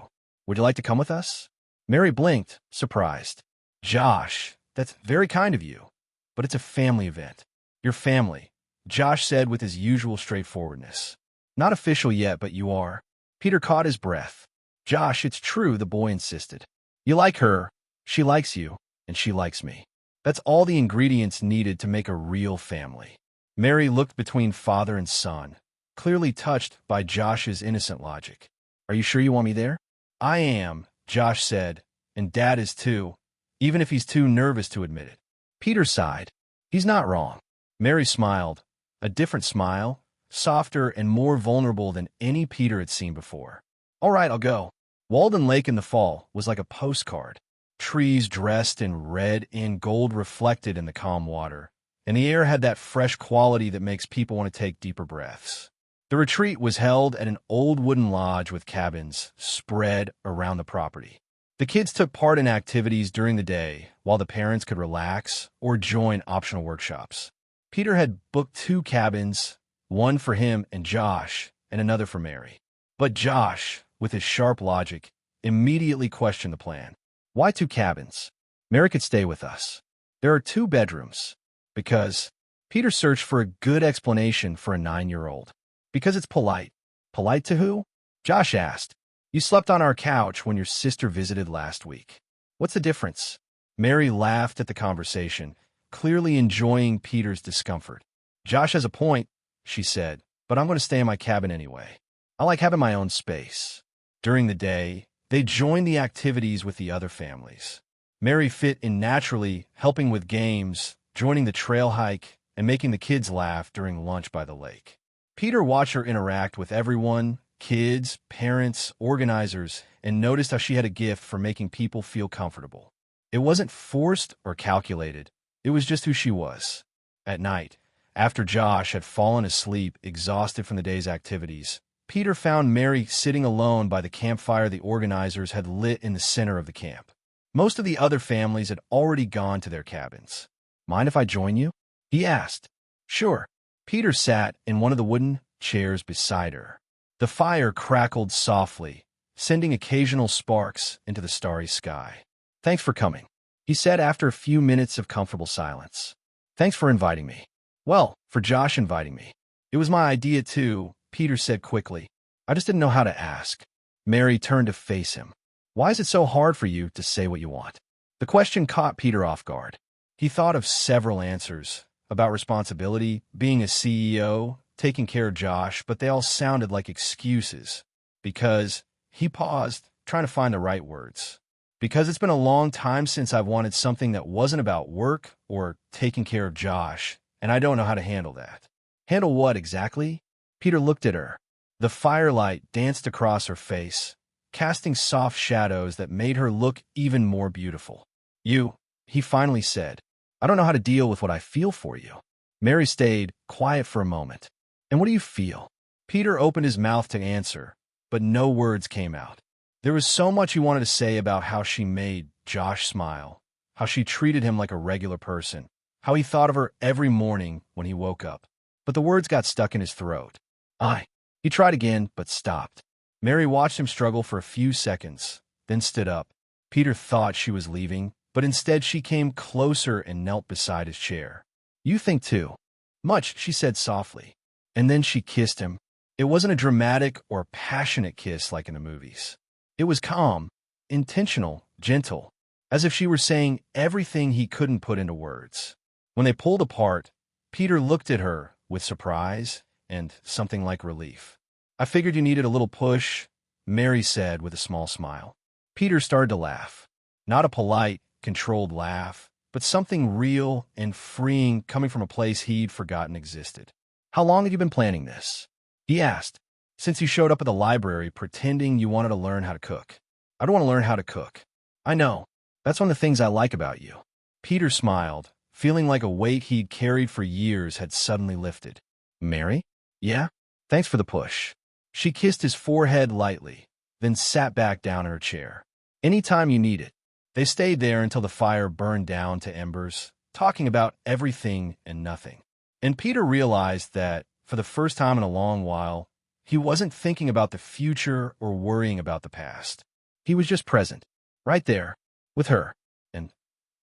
Would you like to come with us? Mary blinked, surprised. Josh, that's very kind of you. But it's a family event. Your family, Josh said with his usual straightforwardness. Not official yet, but you are. Peter caught his breath. Josh, it's true, the boy insisted. You like her, she likes you, and she likes me. That's all the ingredients needed to make a real family. Mary looked between father and son, clearly touched by Josh's innocent logic. Are you sure you want me there? I am, Josh said, and Dad is too, even if he's too nervous to admit it. Peter sighed. He's not wrong. Mary smiled, a different smile, softer and more vulnerable than any Peter had seen before. All right, I'll go. Walden Lake in the fall was like a postcard. Trees dressed in red and gold reflected in the calm water, and the air had that fresh quality that makes people want to take deeper breaths. The retreat was held at an old wooden lodge with cabins spread around the property. The kids took part in activities during the day while the parents could relax or join optional workshops. Peter had booked 2 cabins, one for him and Josh, and another for Mary. But Josh, with his sharp logic, immediately questioned the plan. Why 2 cabins? Mary could stay with us. There are 2 bedrooms. Because Peter searched for a good explanation for a 9-year-old. Because it's polite. Polite to who? Josh asked. You slept on our couch when your sister visited last week. What's the difference? Mary laughed at the conversation, clearly enjoying Peter's discomfort. Josh has a point, she said, but I'm going to stay in my cabin anyway. I like having my own space. During the day, they joined the activities with the other families. Mary fit in naturally, helping with games, joining the trail hike, and making the kids laugh during lunch by the lake. Peter watched her interact with everyone, kids, parents, organizers, and noticed how she had a gift for making people feel comfortable. It wasn't forced or calculated. It was just who she was. At night, after Josh had fallen asleep, exhausted from the day's activities, Peter found Mary sitting alone by the campfire the organizers had lit in the center of the camp. Most of the other families had already gone to their cabins. Mind if I join you? He asked. Sure. Peter sat in one of the wooden chairs beside her. The fire crackled softly, sending occasional sparks into the starry sky. Thanks for coming, he said after a few minutes of comfortable silence. Thanks for inviting me. Well, for Josh inviting me. It was my idea too, Peter said quickly. I just didn't know how to ask. Mary turned to face him. Why is it so hard for you to say what you want? The question caught Peter off guard. He thought of several answers about responsibility, being a CEO, taking care of Josh, but they all sounded like excuses. Because he paused, trying to find the right words. Because it's been a long time since I've wanted something that wasn't about work or taking care of Josh, and I don't know how to handle that. Handle what exactly? Peter looked at her. The firelight danced across her face, casting soft shadows that made her look even more beautiful. He finally said, I don't know how to deal with what I feel for you. Mary stayed quiet for a moment. And what do you feel? Peter opened his mouth to answer, but no words came out. There was so much he wanted to say about how she made Josh smile, how she treated him like a regular person, how he thought of her every morning when he woke up. But the words got stuck in his throat. He tried again, but stopped. Mary watched him struggle for a few seconds, then stood up. Peter thought she was leaving, but instead she came closer and knelt beside his chair. You think too. Much, she said softly. And then she kissed him. It wasn't a dramatic or passionate kiss like in the movies. It was calm, intentional, gentle, as if she were saying everything he couldn't put into words. When they pulled apart, Peter looked at her with surprise and something like relief. I figured you needed a little push, Mary said with a small smile. Peter started to laugh. Not a polite, controlled laugh, but something real and freeing coming from a place he'd forgotten existed. How long had you been planning this? He asked. Since you showed up at the library pretending you wanted to learn how to cook. I don't want to learn how to cook. I know. That's one of the things I like about you. Peter smiled, feeling like a weight he'd carried for years had suddenly lifted. Mary? Yeah? Thanks for the push. She kissed his forehead lightly, then sat back down in her chair. Anytime you need it. They stayed there until the fire burned down to embers, talking about everything and nothing. And Peter realized that, for the first time in a long while, he wasn't thinking about the future or worrying about the past. He was just present, right there, with her, and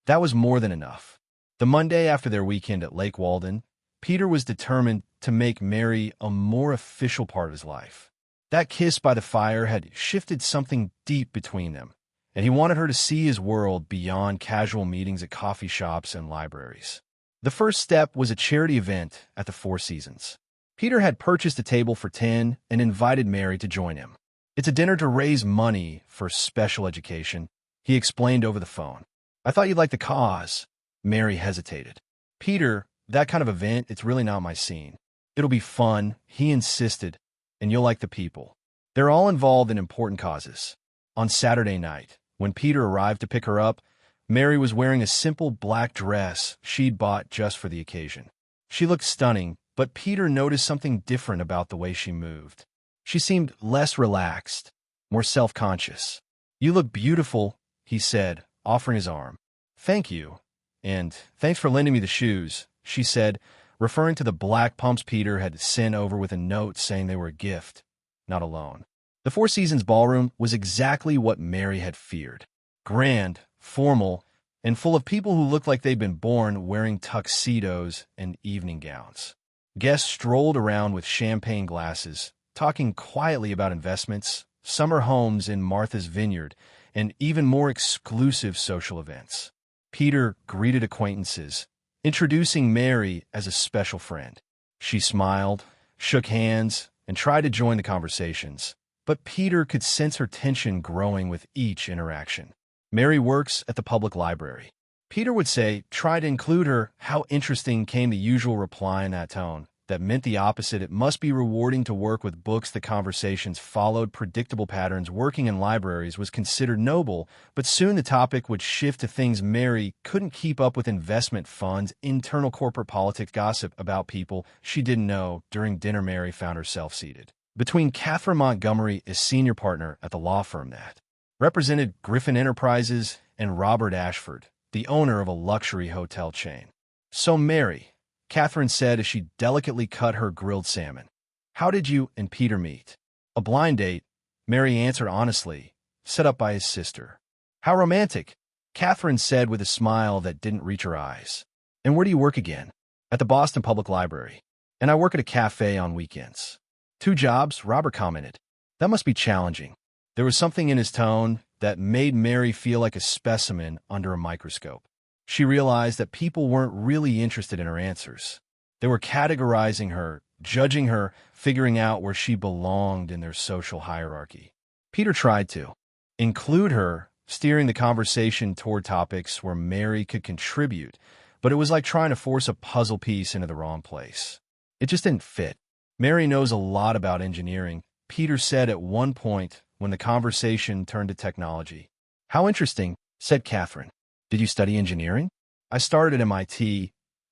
that was more than enough. The Monday after their weekend at Lake Walden, Peter was determined to make Mary a more official part of his life. That kiss by the fire had shifted something deep between them, and he wanted her to see his world beyond casual meetings at coffee shops and libraries. The first step was a charity event at the Four Seasons. Peter had purchased a table for 10 and invited Mary to join him. It's a dinner to raise money for special education, he explained over the phone. I thought you'd like the cause. Mary hesitated. Peter, that kind of event, it's really not my scene. It'll be fun, he insisted, and you'll like the people. They're all involved in important causes. On Saturday night, when Peter arrived to pick her up, Mary was wearing a simple black dress she'd bought just for the occasion. She looked stunning, but Peter noticed something different about the way she moved. She seemed less relaxed, more self-conscious. You look beautiful, he said, offering his arm. Thank you. And thanks for lending me the shoes, she said, referring to the black pumps Peter had sent over with a note saying they were a gift, not a loan. The Four Seasons ballroom was exactly what Mary had feared. Grand, formal, and full of people who looked like they'd been born wearing tuxedos and evening gowns. Guests strolled around with champagne glasses, talking quietly about investments, summer homes in Martha's Vineyard, and even more exclusive social events. Peter greeted acquaintances, introducing Mary as a special friend. She smiled, shook hands, and tried to join the conversations, but Peter could sense her tension growing with each interaction. Mary works at the public library. Peter would say, try to include her. How interesting came the usual reply in that tone. That meant the opposite. It must be rewarding to work with books. The conversations followed predictable patterns. Working in libraries was considered noble, but soon the topic would shift to things Mary couldn't keep up with: investment funds, internal corporate politics, gossip about people she didn't know. During dinner, Mary found herself seated between Catherine Montgomery, a senior partner at the law firm that represented Griffin Enterprises, and Robert Ashford, the owner of a luxury hotel chain. So Mary, Catherine said as she delicately cut her grilled salmon. How did you and Peter meet? A blind date, Mary answered honestly, set up by his sister. How romantic, Catherine said with a smile that didn't reach her eyes. And where do you work again? At the Boston Public Library. And I work at a cafe on weekends. 2 jobs, Robert commented. That must be challenging. There was something in his tone that made Mary feel like a specimen under a microscope. She realized that people weren't really interested in her answers. They were categorizing her, judging her, figuring out where she belonged in their social hierarchy. Peter tried to include her, steering the conversation toward topics where Mary could contribute, but it was like trying to force a puzzle piece into the wrong place. It just didn't fit. Mary knows a lot about engineering, Peter said at one point when the conversation turned to technology. How interesting, said Catherine. Did you study engineering? I started at MIT,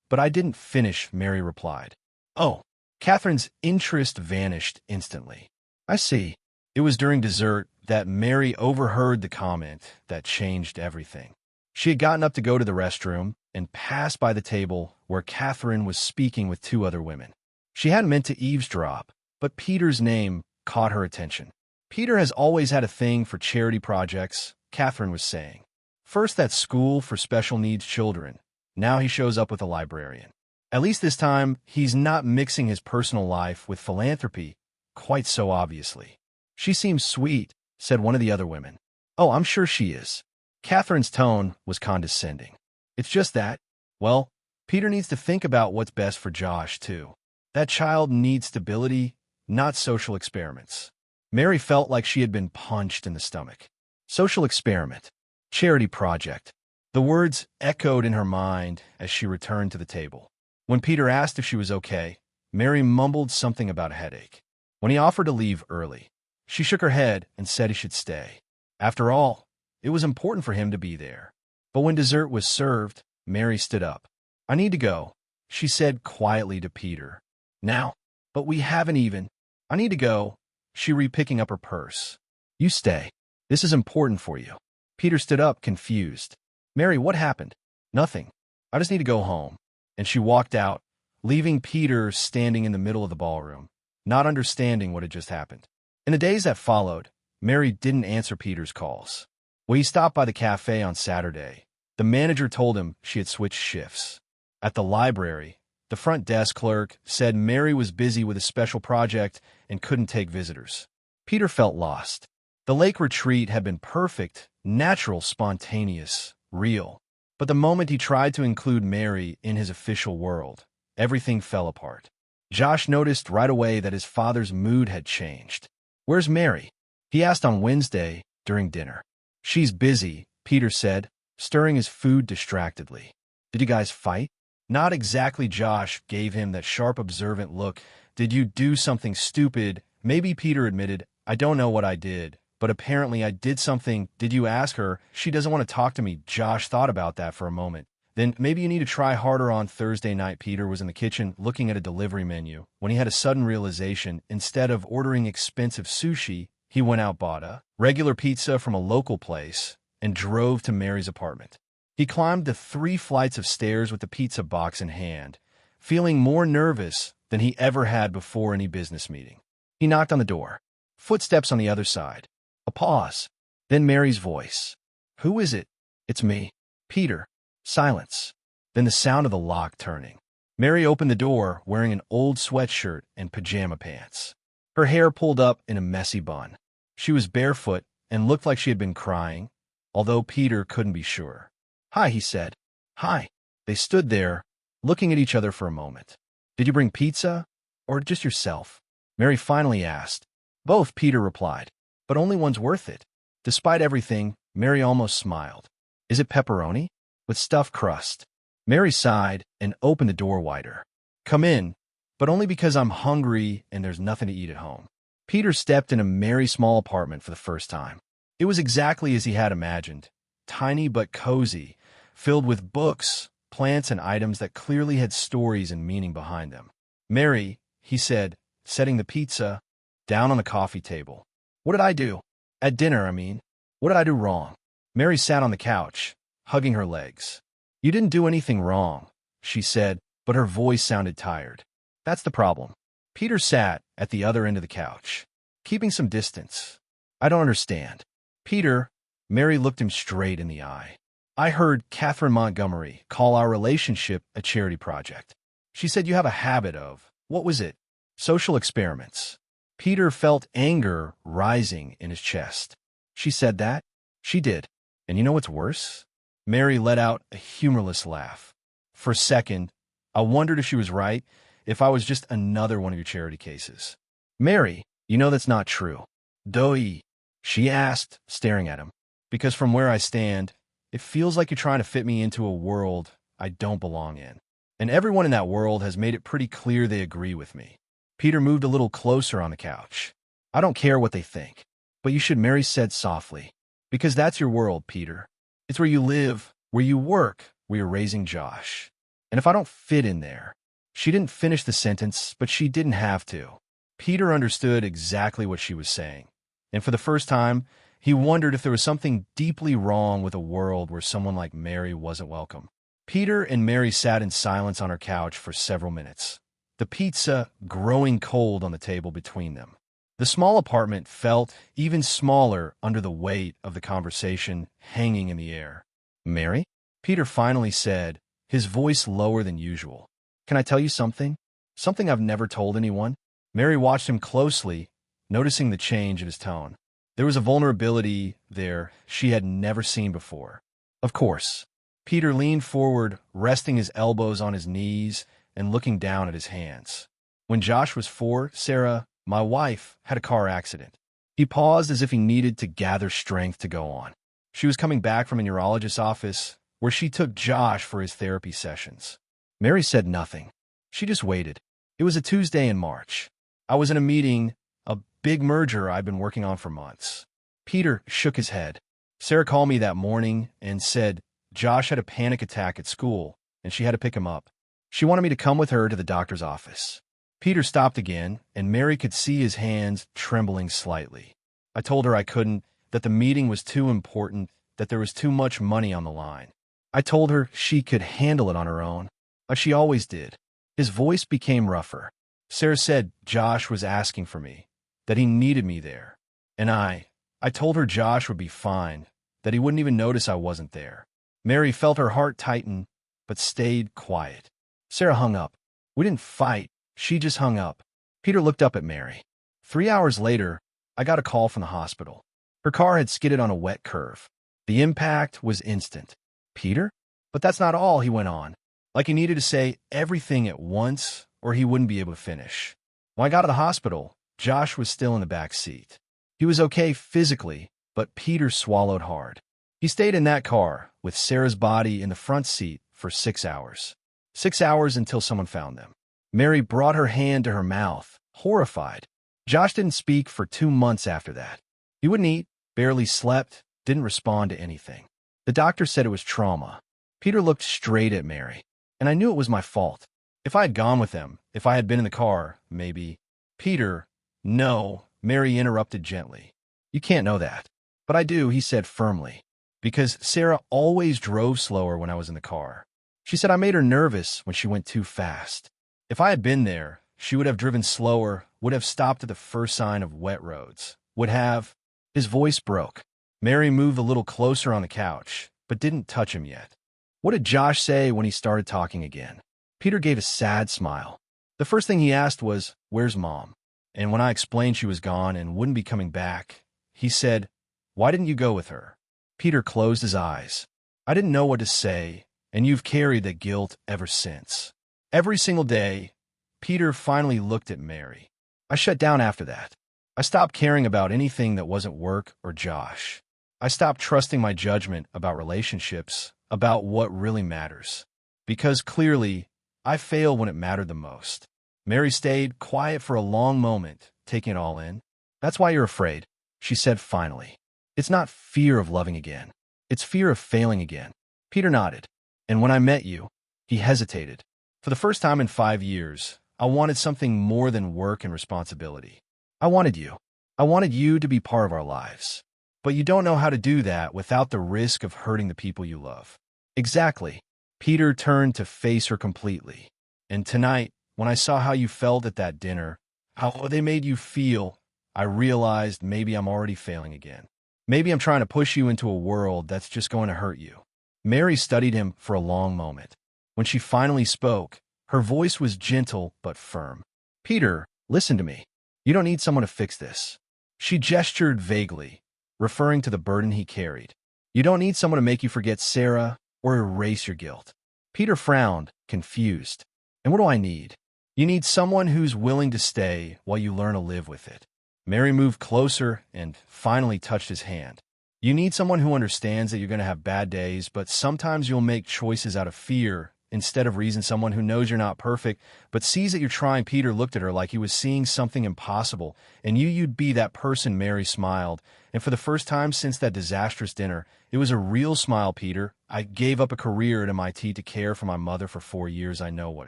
but I didn't finish, Mary replied. Oh, Catherine's interest vanished instantly. I see. It was during dessert that Mary overheard the comment that changed everything. She had gotten up to go to the restroom and passed by the table where Catherine was speaking with 2 other women. She hadn't meant to eavesdrop, but Peter's name caught her attention. Peter has always had a thing for charity projects, Catherine was saying. First that school for special needs children. Now he shows up with a librarian. At least this time, he's not mixing his personal life with philanthropy quite so obviously. She seems sweet, said one of the other women. Oh, I'm sure she is. Catherine's tone was condescending. It's just that, well, Peter needs to think about what's best for Josh, too. That child needs stability, not social experiments. Mary felt like she had been punched in the stomach. Social experiment. Charity project. The words echoed in her mind as she returned to the table. When Peter asked if she was okay, Mary mumbled something about a headache. When he offered to leave early, she shook her head and said he should stay. After all, it was important for him to be there. But when dessert was served, Mary stood up. I need to go, she said quietly to Peter. Now? But we haven't even. I need to go, she picking up her purse. You stay. This is important for you. Peter stood up, confused. Mary, what happened? Nothing. I just need to go home. And she walked out, leaving Peter standing in the middle of the ballroom, not understanding what had just happened. In the days that followed, Mary didn't answer Peter's calls. When he stopped by the cafe on Saturday, the manager told him she had switched shifts. At the library, the front desk clerk said Mary was busy with a special project and couldn't take visitors. Peter felt lost. The lake retreat had been perfect, natural, spontaneous, real. But the moment he tried to include Mary in his official world, everything fell apart. Josh noticed right away that his father's mood had changed. Where's Mary? He asked on Wednesday during dinner. She's busy, Peter said, stirring his food distractedly. Did you guys fight? Not exactly. Josh gave him that sharp, observant look. Did you do something stupid? Maybe. Peter admitted, I don't know what I did, but apparently I did something. Did you ask her? She doesn't want to talk to me. Josh thought about that for a moment. Then maybe you need to try harder. On Thursday night, Peter was in the kitchen looking at a delivery menu when he had a sudden realization. Instead of ordering expensive sushi, he went out, bought a regular pizza from a local place, and drove to Mary's apartment. He climbed the 3 flights of stairs with the pizza box in hand, feeling more nervous than he ever had before any business meeting. He knocked on the door. Footsteps on the other side. A pause. Then Mary's voice. Who is it? It's me. Peter. Silence. Then the sound of the lock turning. Mary opened the door wearing an old sweatshirt and pajama pants. Her hair pulled up in a messy bun. She was barefoot and looked like she had been crying, although Peter couldn't be sure. Hi, he said. Hi. They stood there, looking at each other for a moment. Did you bring pizza? Or just yourself? Mary finally asked. Both, Peter replied. But only one's worth it. Despite everything, Mary almost smiled. Is it pepperoni? With stuffed crust. Mary sighed and opened the door wider. Come in, but only because I'm hungry and there's nothing to eat at home. Peter stepped in a Mary's small apartment for the first time. It was exactly as he had imagined. Tiny but cozy, filled with books, plants, and items that clearly had stories and meaning behind them. Mary, he said, setting the pizza down on the coffee table. What did I do? At dinner, I mean. What did I do wrong? Mary sat on the couch, hugging her legs. You didn't do anything wrong, she said, but her voice sounded tired. That's the problem. Peter sat at the other end of the couch, keeping some distance. I don't understand. Peter, Mary looked him straight in the eye. I heard Catherine Montgomery call our relationship a charity project. She said you have a habit of, what was it? Social experiments. Peter felt anger rising in his chest. She said that? She did. And you know what's worse? Mary let out a humorless laugh. For a second, I wondered if she was right, if I was just another one of your charity cases. Mary, you know that's not true. Doi, she asked, staring at him. Because from where I stand, it feels like you're trying to fit me into a world I don't belong in. And everyone in that world has made it pretty clear they agree with me. Peter moved a little closer on the couch. I don't care what they think, but you should, Mary said softly. Because that's your world, Peter. It's where you live, where you work, where you're raising Josh. And if I don't fit in there... She didn't finish the sentence, but she didn't have to. Peter understood exactly what she was saying. And for the first time, he wondered if there was something deeply wrong with a world where someone like Mary wasn't welcome. Peter and Mary sat in silence on her couch for several minutes, the pizza growing cold on the table between them. The small apartment felt even smaller under the weight of the conversation hanging in the air. Mary? Peter finally said, his voice lower than usual. Can I tell you something? Something I've never told anyone? Mary watched him closely, noticing the change in his tone. There was a vulnerability there she had never seen before. Of course. Peter leaned forward, resting his elbows on his knees and looking down at his hands. When Josh was 4, Sarah, my wife, had a car accident. He paused as if he needed to gather strength to go on. She was coming back from a neurologist's office where she took Josh for his therapy sessions. Mary said nothing. She just waited. It was a Tuesday in March. I was in a meeting, a big merger I'd been working on for months. Peter shook his head. Sarah called me that morning and said Josh had a panic attack at school and she had to pick him up. She wanted me to come with her to the doctor's office. Peter stopped again, and Mary could see his hands trembling slightly. I told her I couldn't, that the meeting was too important, that there was too much money on the line. I told her she could handle it on her own, like she always did. His voice became rougher. Sarah said Josh was asking for me, that he needed me there. And I told her Josh would be fine, that he wouldn't even notice I wasn't there. Mary felt her heart tighten, but stayed quiet. Sarah hung up. We didn't fight. She just hung up. Peter looked up at Mary. 3 hours later, I got a call from the hospital. Her car had skidded on a wet curve. The impact was instant. Peter? But that's not all, he went on. Like he needed to say everything at once, or he wouldn't be able to finish. When I got to the hospital, Josh was still in the back seat. He was okay physically, but Peter swallowed hard. He stayed in that car with Sarah's body in the front seat for 6 hours. 6 hours until someone found them. Mary brought her hand to her mouth, horrified. Josh didn't speak for 2 months after that. He wouldn't eat, barely slept, didn't respond to anything. The doctor said it was trauma. Peter looked straight at Mary, and I knew it was my fault. If I had gone with them, if I had been in the car, maybe. Peter, no, Mary interrupted gently. You can't know that. But I do, he said firmly, because Sarah always drove slower when I was in the car. She said I made her nervous when she went too fast. If I had been there, she would have driven slower, would have stopped at the first sign of wet roads, would have. His voice broke. Mary moved a little closer on the couch, but didn't touch him yet. What did Josh say when he started talking again? Peter gave a sad smile. The first thing he asked was, "Where's Mom?" And when I explained she was gone and wouldn't be coming back, he said, "Why didn't you go with her?" Peter closed his eyes. I didn't know what to say, and you've carried that guilt ever since. Every single day, Peter finally looked at Mary. I shut down after that. I stopped caring about anything that wasn't work or Josh. I stopped trusting my judgment about relationships, about what really matters. Because clearly, I failed when it mattered the most. Mary stayed quiet for a long moment, taking it all in. That's why you're afraid, she said finally. It's not fear of loving again. It's fear of failing again. Peter nodded. And when I met you, he hesitated. For the first time in 5 years, I wanted something more than work and responsibility. I wanted you. I wanted you to be part of our lives. But you don't know how to do that without the risk of hurting the people you love. Exactly. Peter turned to face her completely. And tonight, when I saw how you felt at that dinner, how they made you feel, I realized maybe I'm already failing again. Maybe I'm trying to push you into a world that's just going to hurt you. Mary studied him for a long moment. When she finally spoke, her voice was gentle but firm. Peter, listen to me. You don't need someone to fix this. She gestured vaguely, referring to the burden he carried. You don't need someone to make you forget Sarah or erase your guilt. Peter frowned, confused. And what do I need? You need someone who's willing to stay while you learn to live with it. Mary moved closer and finally touched his hand. You need someone who understands that you're going to have bad days, but sometimes you'll make choices out of fear instead of reason. Someone who knows you're not perfect, but sees that you're trying. Peter looked at her like he was seeing something impossible, and you'd be that person. Mary smiled, and for the first time since that disastrous dinner, it was a real smile. Peter, I gave up a career at MIT to care for my mother for 4 years. I know what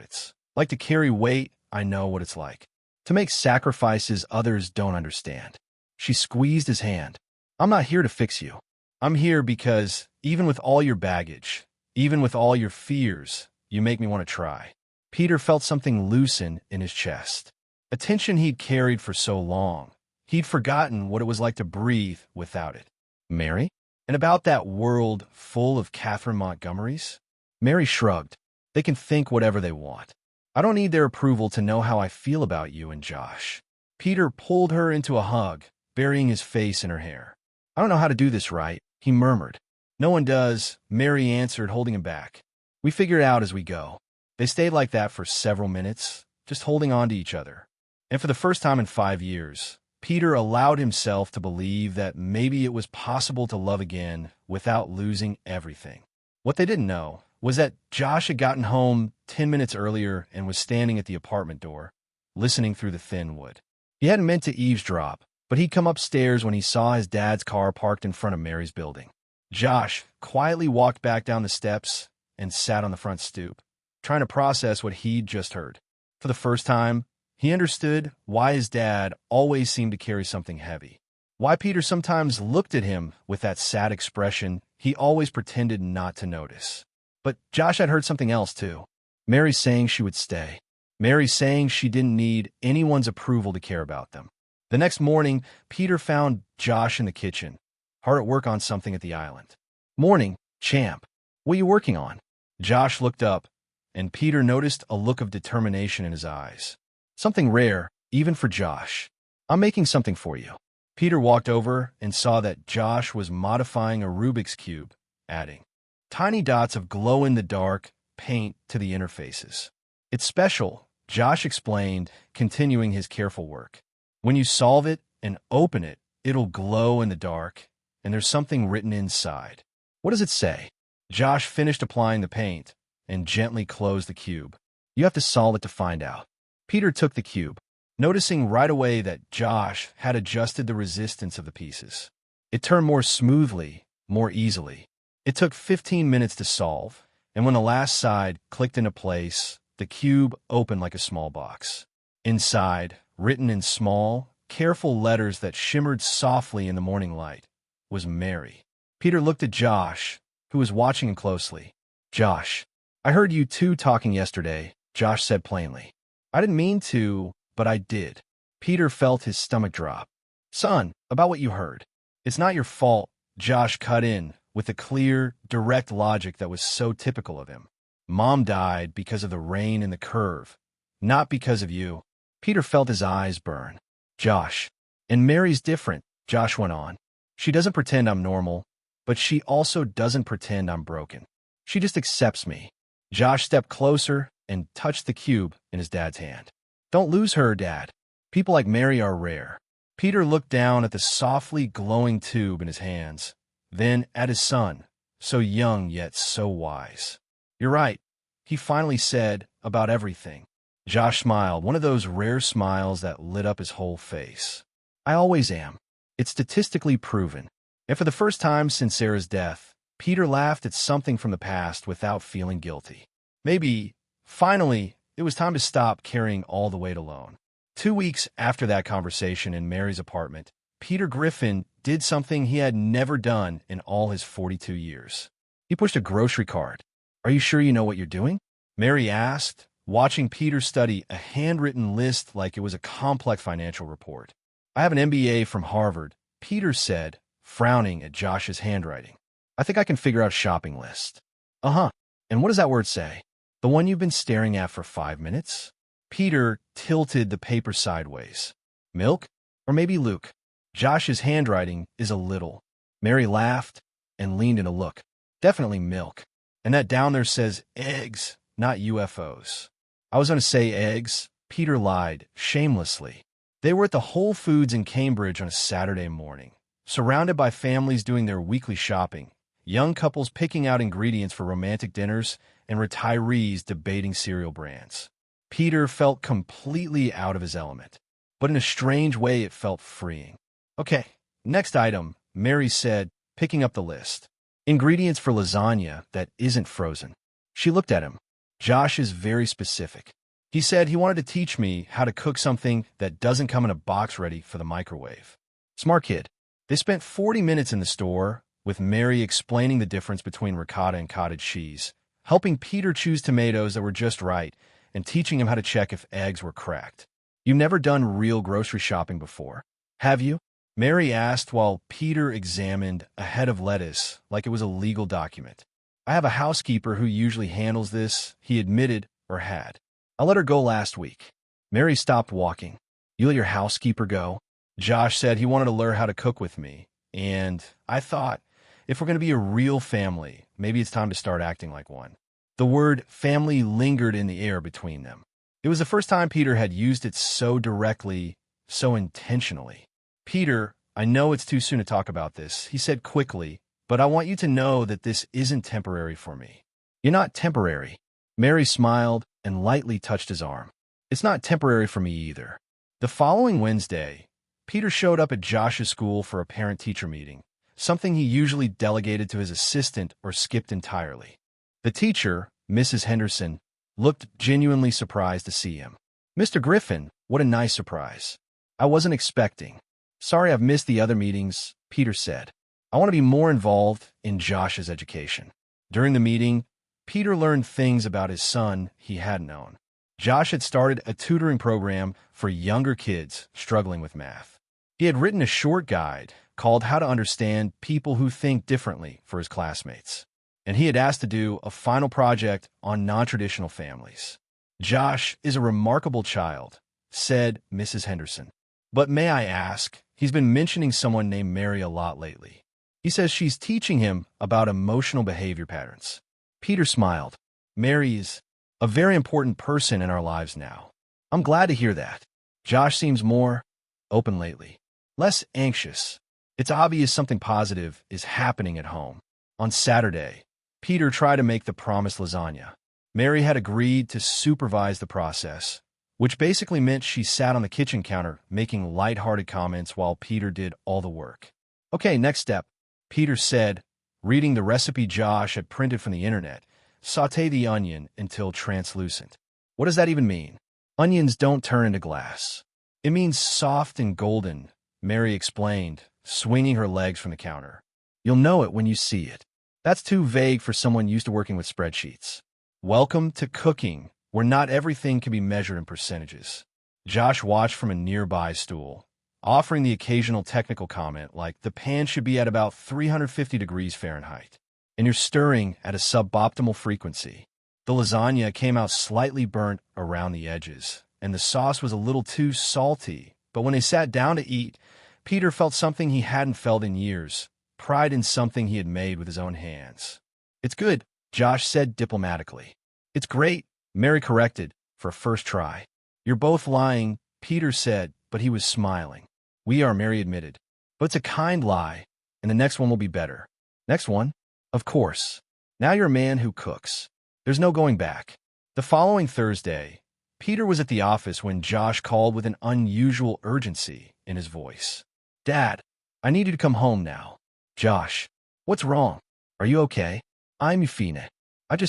it's like to carry weight. I know what it's like to make sacrifices others don't understand. She squeezed his hand. I'm not here to fix you. I'm here because, even with all your baggage, even with all your fears, you make me want to try. Peter felt something loosen in his chest. A tension he'd carried for so long. He'd forgotten what it was like to breathe without it. Mary? And about that world full of Catherine Montgomerys? Mary shrugged. They can think whatever they want. I don't need their approval to know how I feel about you and Josh. Peter pulled her into a hug, burying his face in her hair. I don't know how to do this right, he murmured. No one does, Mary answered, holding him back. We figure it out as we go. They stayed like that for several minutes, just holding on to each other. And for the first time in 5 years, Peter allowed himself to believe that maybe it was possible to love again without losing everything. What they didn't know was that Josh had gotten home 10 minutes earlier and was standing at the apartment door, listening through the thin wood. He hadn't meant to eavesdrop, but he'd come upstairs when he saw his dad's car parked in front of Mary's building. Josh quietly walked back down the steps and sat on the front stoop, trying to process what he'd just heard. For the first time, he understood why his dad always seemed to carry something heavy. Why Peter sometimes looked at him with that sad expression he always pretended not to notice. But Josh had heard something else too. Mary saying she would stay. Mary saying she didn't need anyone's approval to care about them. The next morning, Peter found Josh in the kitchen, hard at work on something at the island. Morning, champ. What are you working on? Josh looked up, and Peter noticed a look of determination in his eyes. Something rare, even for Josh. I'm making something for you. Peter walked over and saw that Josh was modifying a Rubik's Cube, adding tiny dots of glow-in-the-dark paint to the interfaces. It's special, Josh explained, continuing his careful work. When you solve it and open it, It'll glow in the dark, and there's something written inside. What does it say? Josh finished applying the paint and gently closed the cube. You have to solve it to find out. Peter took the cube, noticing right away that Josh had adjusted the resistance of the pieces. It turned more smoothly, more easily. It took 15 minutes to solve, and when the last side clicked into place, the cube opened like a small box. Inside, written in small, careful letters that shimmered softly in the morning light, was Mary. Peter looked at Josh, who was watching him closely. Josh, I heard you two talking yesterday, Josh said plainly. I didn't mean to, but I did. Peter felt his stomach drop. Son, about what you heard. It's not your fault, Josh cut in, with a clear, direct logic that was so typical of him. Mom died because of the rain in the curve, not because of you. Peter felt his eyes burn. Josh, and Mary's different, Josh went on. She doesn't pretend I'm normal, but she also doesn't pretend I'm broken. She just accepts me. Josh stepped closer and touched the cube in his dad's hand. Don't lose her, Dad. People like Mary are rare. Peter looked down at the softly glowing tube in his hands, then at his son, so young yet so wise. You're right, he finally said, about everything. Josh smiled, one of those rare smiles that lit up his whole face. I always am. It's statistically proven. And for the first time since Sarah's death, Peter laughed at something from the past without feeling guilty. Maybe, finally, it was time to stop carrying all the weight alone. 2 weeks after that conversation in Mary's apartment, Peter Griffin did something he had never done in all his 42 years. He pushed a grocery cart. Are you sure you know what you're doing? Mary asked, watching Peter study a handwritten list like it was a complex financial report. I have an MBA from Harvard, Peter said, frowning at Josh's handwriting. I think I can figure out a shopping list. Uh-huh. And what does that word say? The one you've been staring at for 5 minutes? Peter tilted the paper sideways. Milk? Or maybe Luke? Josh's handwriting is a little. Mary laughed and leaned in a look. Definitely milk. And that down there says eggs, not UFOs. I was going to say eggs. Peter lied, shamelessly. They were at the Whole Foods in Cambridge on a Saturday morning, surrounded by families doing their weekly shopping, young couples picking out ingredients for romantic dinners, and retirees debating cereal brands. Peter felt completely out of his element, but in a strange way it felt freeing. Okay, next item, Mary said, picking up the list. Ingredients for lasagna that isn't frozen. She looked at him. Josh is very specific. He said he wanted to teach me how to cook something that doesn't come in a box ready for the microwave. Smart kid. They spent 40 minutes in the store, with Mary explaining the difference between ricotta and cottage cheese, helping Peter choose tomatoes that were just right, and teaching him how to check if eggs were cracked. You've never done real grocery shopping before, have you? Mary asked while Peter examined a head of lettuce like it was a legal document. I have a housekeeper who usually handles this, he admitted, or had. I let her go last week. Mary stopped walking. You let your housekeeper go? Josh said he wanted to learn how to cook with me, and I thought, if we're going to be a real family, maybe it's time to start acting like one. The word family lingered in the air between them. It was the first time Peter had used it so directly, so intentionally. Peter, I know it's too soon to talk about this, he said quickly, but I want you to know that this isn't temporary for me. You're not temporary. Mary smiled and lightly touched his arm. It's not temporary for me either. The following Wednesday, Peter showed up at Josh's school for a parent-teacher meeting, something he usually delegated to his assistant or skipped entirely. The teacher, Mrs. Henderson, looked genuinely surprised to see him. Mr. Griffin, what a nice surprise. I wasn't expecting. Sorry I've missed the other meetings, Peter said. I want to be more involved in Josh's education. During the meeting, Peter learned things about his son he hadn't known. Josh had started a tutoring program for younger kids struggling with math. He had written a short guide called How to Understand People Who Think Differently for his classmates, and he had asked to do a final project on non-traditional families. Josh is a remarkable child, said Mrs. Henderson. But may I ask, he's been mentioning someone named Mary a lot lately. He says she's teaching him about emotional behavior patterns. Peter smiled. Mary is a very important person in our lives now. I'm glad to hear that. Josh seems more open lately. less anxious. It's obvious something positive is happening at home. On Saturday, Peter tried to make the promised lasagna. Mary had agreed to supervise the process, which basically meant she sat on the kitchen counter making lighthearted comments while Peter did all the work. Okay, next step, Peter said, reading the recipe Josh had printed from the internet. Sauté the onion until translucent. What does that even mean? Onions don't turn into glass. It means soft and golden, Mary explained, swinging her legs from the counter. You'll know it when you see it. That's too vague for someone used to working with spreadsheets. Welcome to cooking, where not everything can be measured in percentages. Josh watched from a nearby stool, offering the occasional technical comment like the pan should be at about 350 degrees Fahrenheit, and you're stirring at a suboptimal frequency. The lasagna came out slightly burnt around the edges, and the sauce was a little too salty, but when they sat down to eat, Peter felt something he hadn't felt in years, pride in something he had made with his own hands. It's good, Josh said diplomatically. It's great, Mary corrected, for a first try. You're both lying, Peter said, but he was smiling. We are, Mary admitted. But it's a kind lie, and the next one will be better. Next one? Of course. Now you're a man who cooks. There's no going back. The following Thursday, Peter was at the office when Josh called with an unusual urgency in his voice. Dad, I need you to come home now. Josh, what's wrong? Are you okay? I'm Euphina.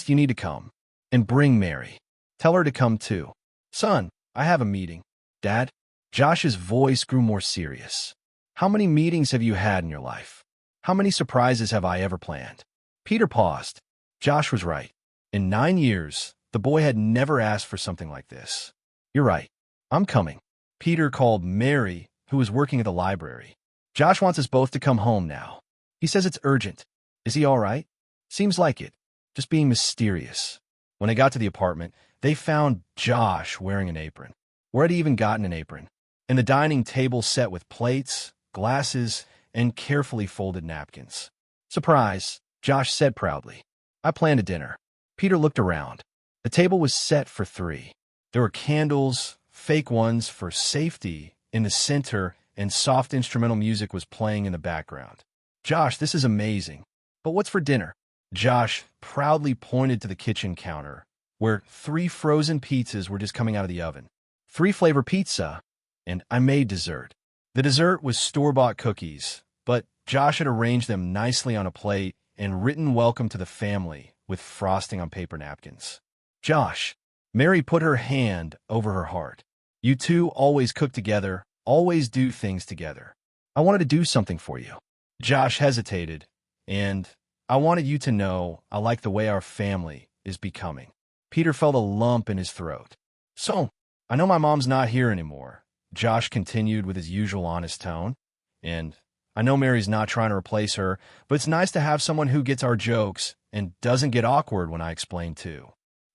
You need to come. And bring Mary. Tell her to come too. Son, I have a meeting. Dad? Josh's voice grew more serious. How many meetings have you had in your life? How many surprises have I ever planned? Peter paused. Josh was right. In 9 years, the boy had never asked for something like this. You're right. I'm coming. Peter called Mary, who was working at the library. Josh wants us both to come home now. He says it's urgent. Is he all right? Seems like it. Just being mysterious. When they got to the apartment, they found Josh wearing an apron. Where had he even gotten an apron? And the dining table set with plates, glasses, and carefully folded napkins. Surprise, Josh said proudly. I planned a dinner. Peter looked around. The table was set for 3. There were candles, fake ones for safety, in the center, and soft instrumental music was playing in the background. Josh, this is amazing. But what's for dinner? Josh proudly pointed to the kitchen counter, where 3 frozen pizzas were just coming out of the oven. 3-flavor pizza, and I made dessert. The dessert was store-bought cookies, but Josh had arranged them nicely on a plate and written welcome to the family with frosting on paper napkins. Josh, Mary put her hand over her heart. You two always cook together, always do things together. I wanted to do something for you. Josh hesitated, and I wanted you to know I like the way our family is becoming. Peter felt a lump in his throat. So, I know my mom's not here anymore, Josh continued with his usual honest tone, and I know Mary's not trying to replace her, but it's nice to have someone who gets our jokes and doesn't get awkward when I explain too.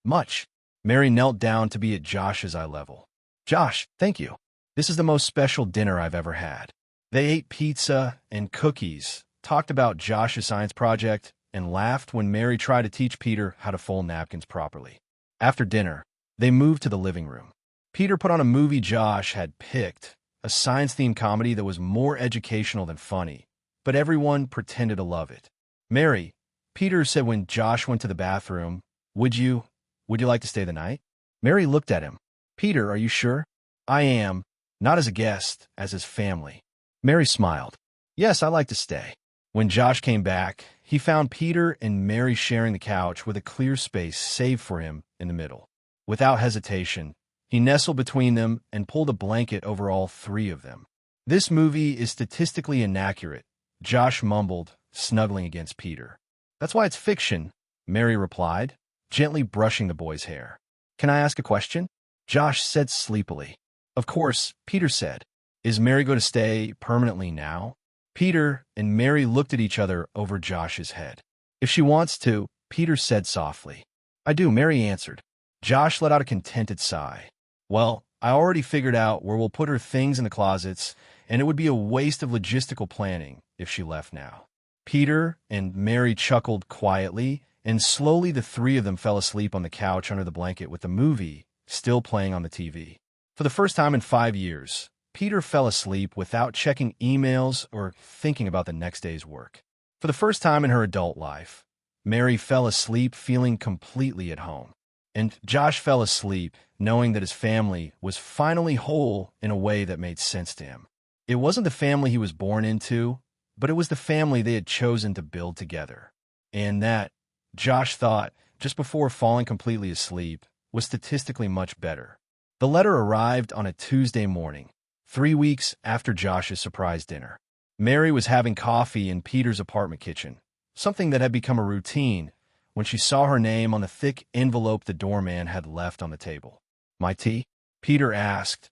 Much. Mary knelt down to be at Josh's eye level. Josh, thank you. This is the most special dinner I've ever had. They ate pizza and cookies, talked about Josh's science project, and laughed when Mary tried to teach Peter how to fold napkins properly. After dinner, they moved to the living room. Peter put on a movie Josh had picked, a science-themed comedy that was more educational than funny, but everyone pretended to love it. Mary, Peter said when Josh went to the bathroom, Would you like to stay the night? Mary looked at him. Peter, are you sure? I am, not as a guest, as his family. Mary smiled. Yes, I like to stay. When Josh came back, he found Peter and Mary sharing the couch with a clear space saved for him in the middle. Without hesitation, he nestled between them and pulled a blanket over all 3 of them. This movie is statistically inaccurate, Josh mumbled, snuggling against Peter. That's why it's fiction, Mary replied, gently brushing the boy's hair. Can I ask a question? Josh said sleepily. Of course, Peter said. Is Mary going to stay permanently now? Peter and Mary looked at each other over Josh's head. If she wants to, Peter said softly. I do, Mary answered. Josh let out a contented sigh. Well, I already figured out where we'll put her things in the closets, and it would be a waste of logistical planning if she left now. Peter and Mary chuckled quietly, and slowly the 3 of them fell asleep on the couch under the blanket with the movie still playing on the TV. For the first time in 5 years, Peter fell asleep without checking emails or thinking about the next day's work. For the first time in her adult life, Mary fell asleep feeling completely at home. And Josh fell asleep knowing that his family was finally whole in a way that made sense to him. It wasn't the family he was born into, but it was the family they had chosen to build together. And that, Josh thought, just before falling completely asleep, was statistically much better. The letter arrived on a Tuesday morning, 3 weeks after Josh's surprise dinner. Mary was having coffee in Peter's apartment kitchen, something that had become a routine, when she saw her name on the thick envelope the doorman had left on the table. "My tea?" Peter asked,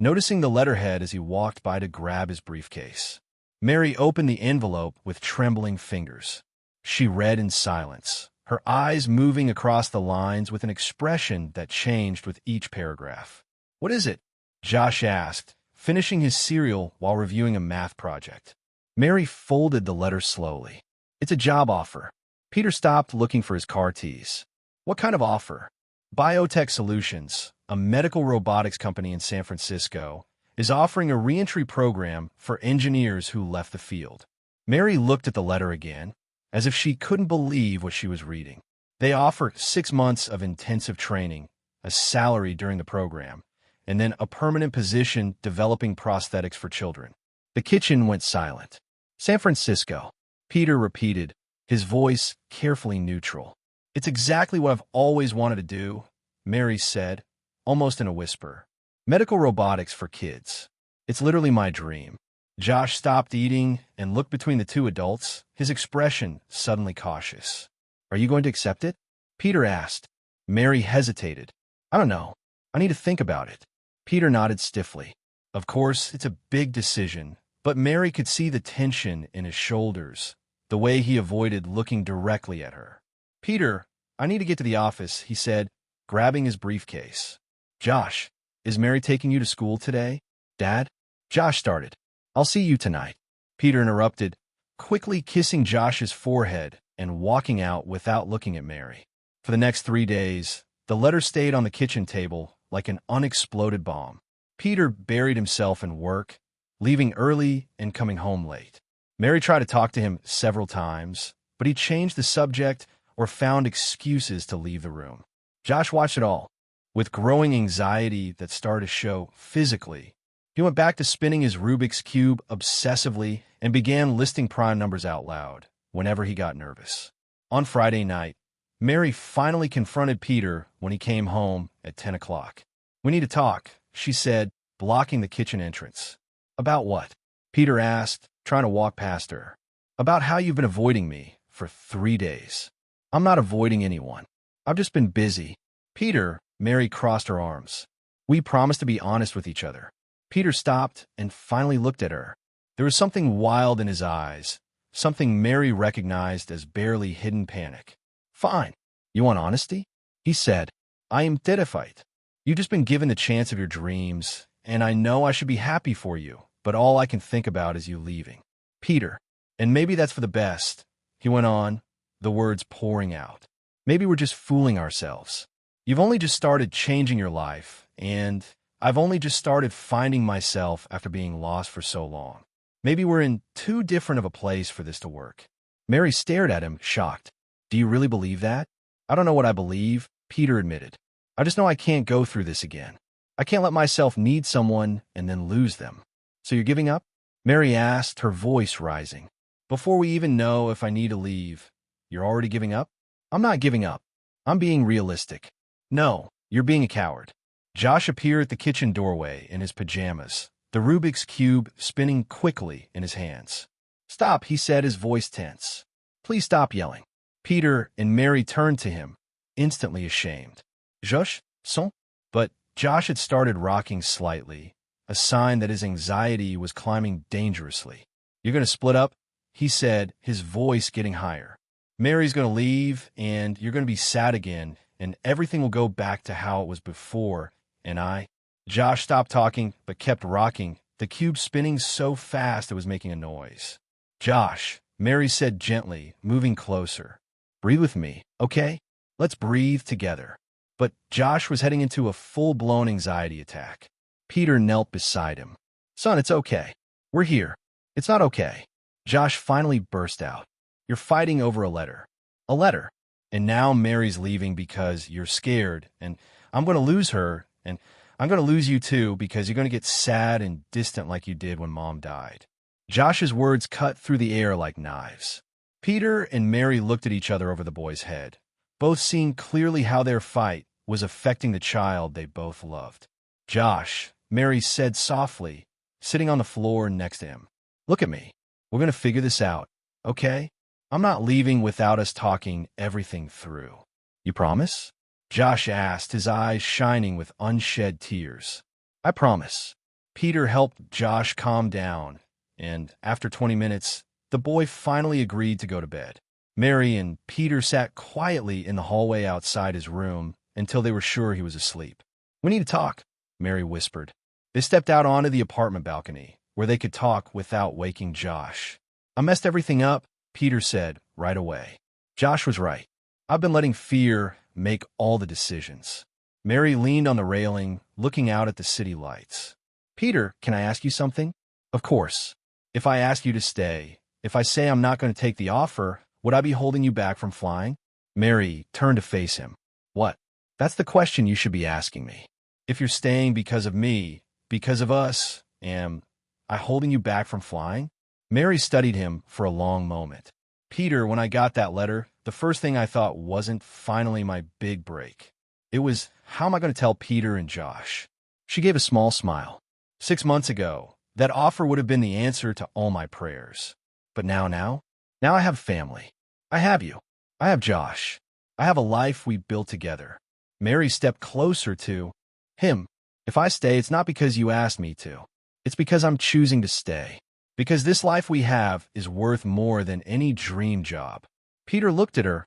noticing the letterhead as he walked by to grab his briefcase. Mary opened the envelope with trembling fingers. She read in silence, her eyes moving across the lines with an expression that changed with each paragraph. "What is it?" Josh asked, finishing his cereal while reviewing a math project. Mary folded the letter slowly. "It's a job offer." Peter stopped looking for his car keys. "What kind of offer?" Biotech Solutions, a medical robotics company in San Francisco, is offering a reentry program for engineers who left the field. Mary looked at the letter again, as if she couldn't believe what she was reading. They offer 6 months of intensive training, a salary during the program, and then a permanent position developing prosthetics for children. The kitchen went silent. "San Francisco," Peter repeated, his voice carefully neutral. "It's exactly what I've always wanted to do," Mary said, almost in a whisper. "Medical robotics for kids. It's literally my dream." Josh stopped eating and looked between the two adults, his expression suddenly cautious. "Are you going to accept it?" Peter asked. Mary hesitated. "I don't know. I need to think about it." Peter nodded stiffly. Of course, it's a big decision, but Mary could see the tension in his shoulders, the way he avoided looking directly at her. "Peter, I need to get to the office," he said, grabbing his briefcase. "Josh, is Mary taking you to school today?" "Dad?" Josh started. "I'll see you tonight." Peter interrupted, quickly kissing Josh's forehead and walking out without looking at Mary. For the next 3 days, the letter stayed on the kitchen table like an unexploded bomb. Peter buried himself in work, leaving early and coming home late. Mary tried to talk to him several times, but he changed the subject or found excuses to leave the room. Josh watched it all, with growing anxiety that started to show physically. He went back to spinning his Rubik's Cube obsessively and began listing prime numbers out loud whenever he got nervous. On Friday night, Mary finally confronted Peter when he came home at 10 o'clock. "We need to talk," she said, blocking the kitchen entrance. "About what?" Peter asked, trying to walk past her. "About how you've been avoiding me for 3 days." "I'm not avoiding anyone. I've just been busy." "Peter," Mary crossed her arms. "We promised to be honest with each other." Peter stopped and finally looked at her. There was something wild in his eyes, something Mary recognized as barely hidden panic. "Fine. You want honesty?" he said. "I am terrified. You've just been given the chance of your dreams, and I know I should be happy for you, but all I can think about is you leaving." "Peter, and maybe that's for the best," he went on, the words pouring out. "Maybe we're just fooling ourselves. You've only just started changing your life, and I've only just started finding myself after being lost for so long. Maybe we're in too different of a place for this to work." Mary stared at him, shocked. "Do you really believe that?" "I don't know what I believe," Peter admitted. "I just know I can't go through this again. I can't let myself need someone and then lose them." "So you're giving up?" Mary asked, her voice rising. "Before we even know if I need to leave, you're already giving up?" "I'm not giving up. I'm being realistic." "No, you're being a coward." Josh appeared at the kitchen doorway in his pajamas, the Rubik's Cube spinning quickly in his hands. "Stop," he said, his voice tense. "Please stop yelling." Peter and Mary turned to him, instantly ashamed. "Josh, son?" But Josh had started rocking slightly, a sign that his anxiety was climbing dangerously. "You're going to split up?" he said, his voice getting higher. "Mary's going to leave, and you're going to be sad again, and everything will go back to how it was before, and I—" Josh stopped talking, but kept rocking, the cube spinning so fast it was making a noise. "Josh," Mary said gently, moving closer. "Breathe with me, okay? Let's breathe together." But Josh was heading into a full-blown anxiety attack. Peter knelt beside him. Son, it's okay. We're here. It's not okay. Josh finally burst out. You're fighting over a letter. A letter. And now Mary's leaving because you're scared, and I'm going to lose her, and I'm going to lose you too because you're going to get sad and distant like you did when Mom died. Josh's words cut through the air like knives. Peter and Mary looked at each other over the boy's head, both seeing clearly how their fight was affecting the child they both loved. Josh, Mary said softly, sitting on the floor next to him. Look at me. We're going to figure this out, okay? I'm not leaving without us talking everything through. You promise? Josh asked, his eyes shining with unshed tears. I promise. Peter helped Josh calm down, and after 20 minutes, the boy finally agreed to go to bed. Mary and Peter sat quietly in the hallway outside his room until they were sure he was asleep. We need to talk, Mary whispered. They stepped out onto the apartment balcony, where they could talk without waking Josh. I messed everything up, Peter said right away. Josh was right. I've been letting fear make all the decisions. Mary leaned on the railing, looking out at the city lights. Peter, can I ask you something? Of course. If I ask you to stay, if I say I'm not going to take the offer, would I be holding you back from flying? Mary turned to face him. What? That's the question you should be asking me. If you're staying because of me, because of us, am I holding you back from flying? Mary studied him for a long moment. Peter, when I got that letter, the first thing I thought wasn't finally my big break. It was, how am I going to tell Peter and Josh? She gave a small smile. 6 months ago, that offer would have been the answer to all my prayers. But now I have family. I have you. I have Josh. I have a life we built together. Mary stepped closer to him. If I stay, it's not because you asked me to. It's because I'm choosing to stay. Because this life we have is worth more than any dream job. Peter looked at her,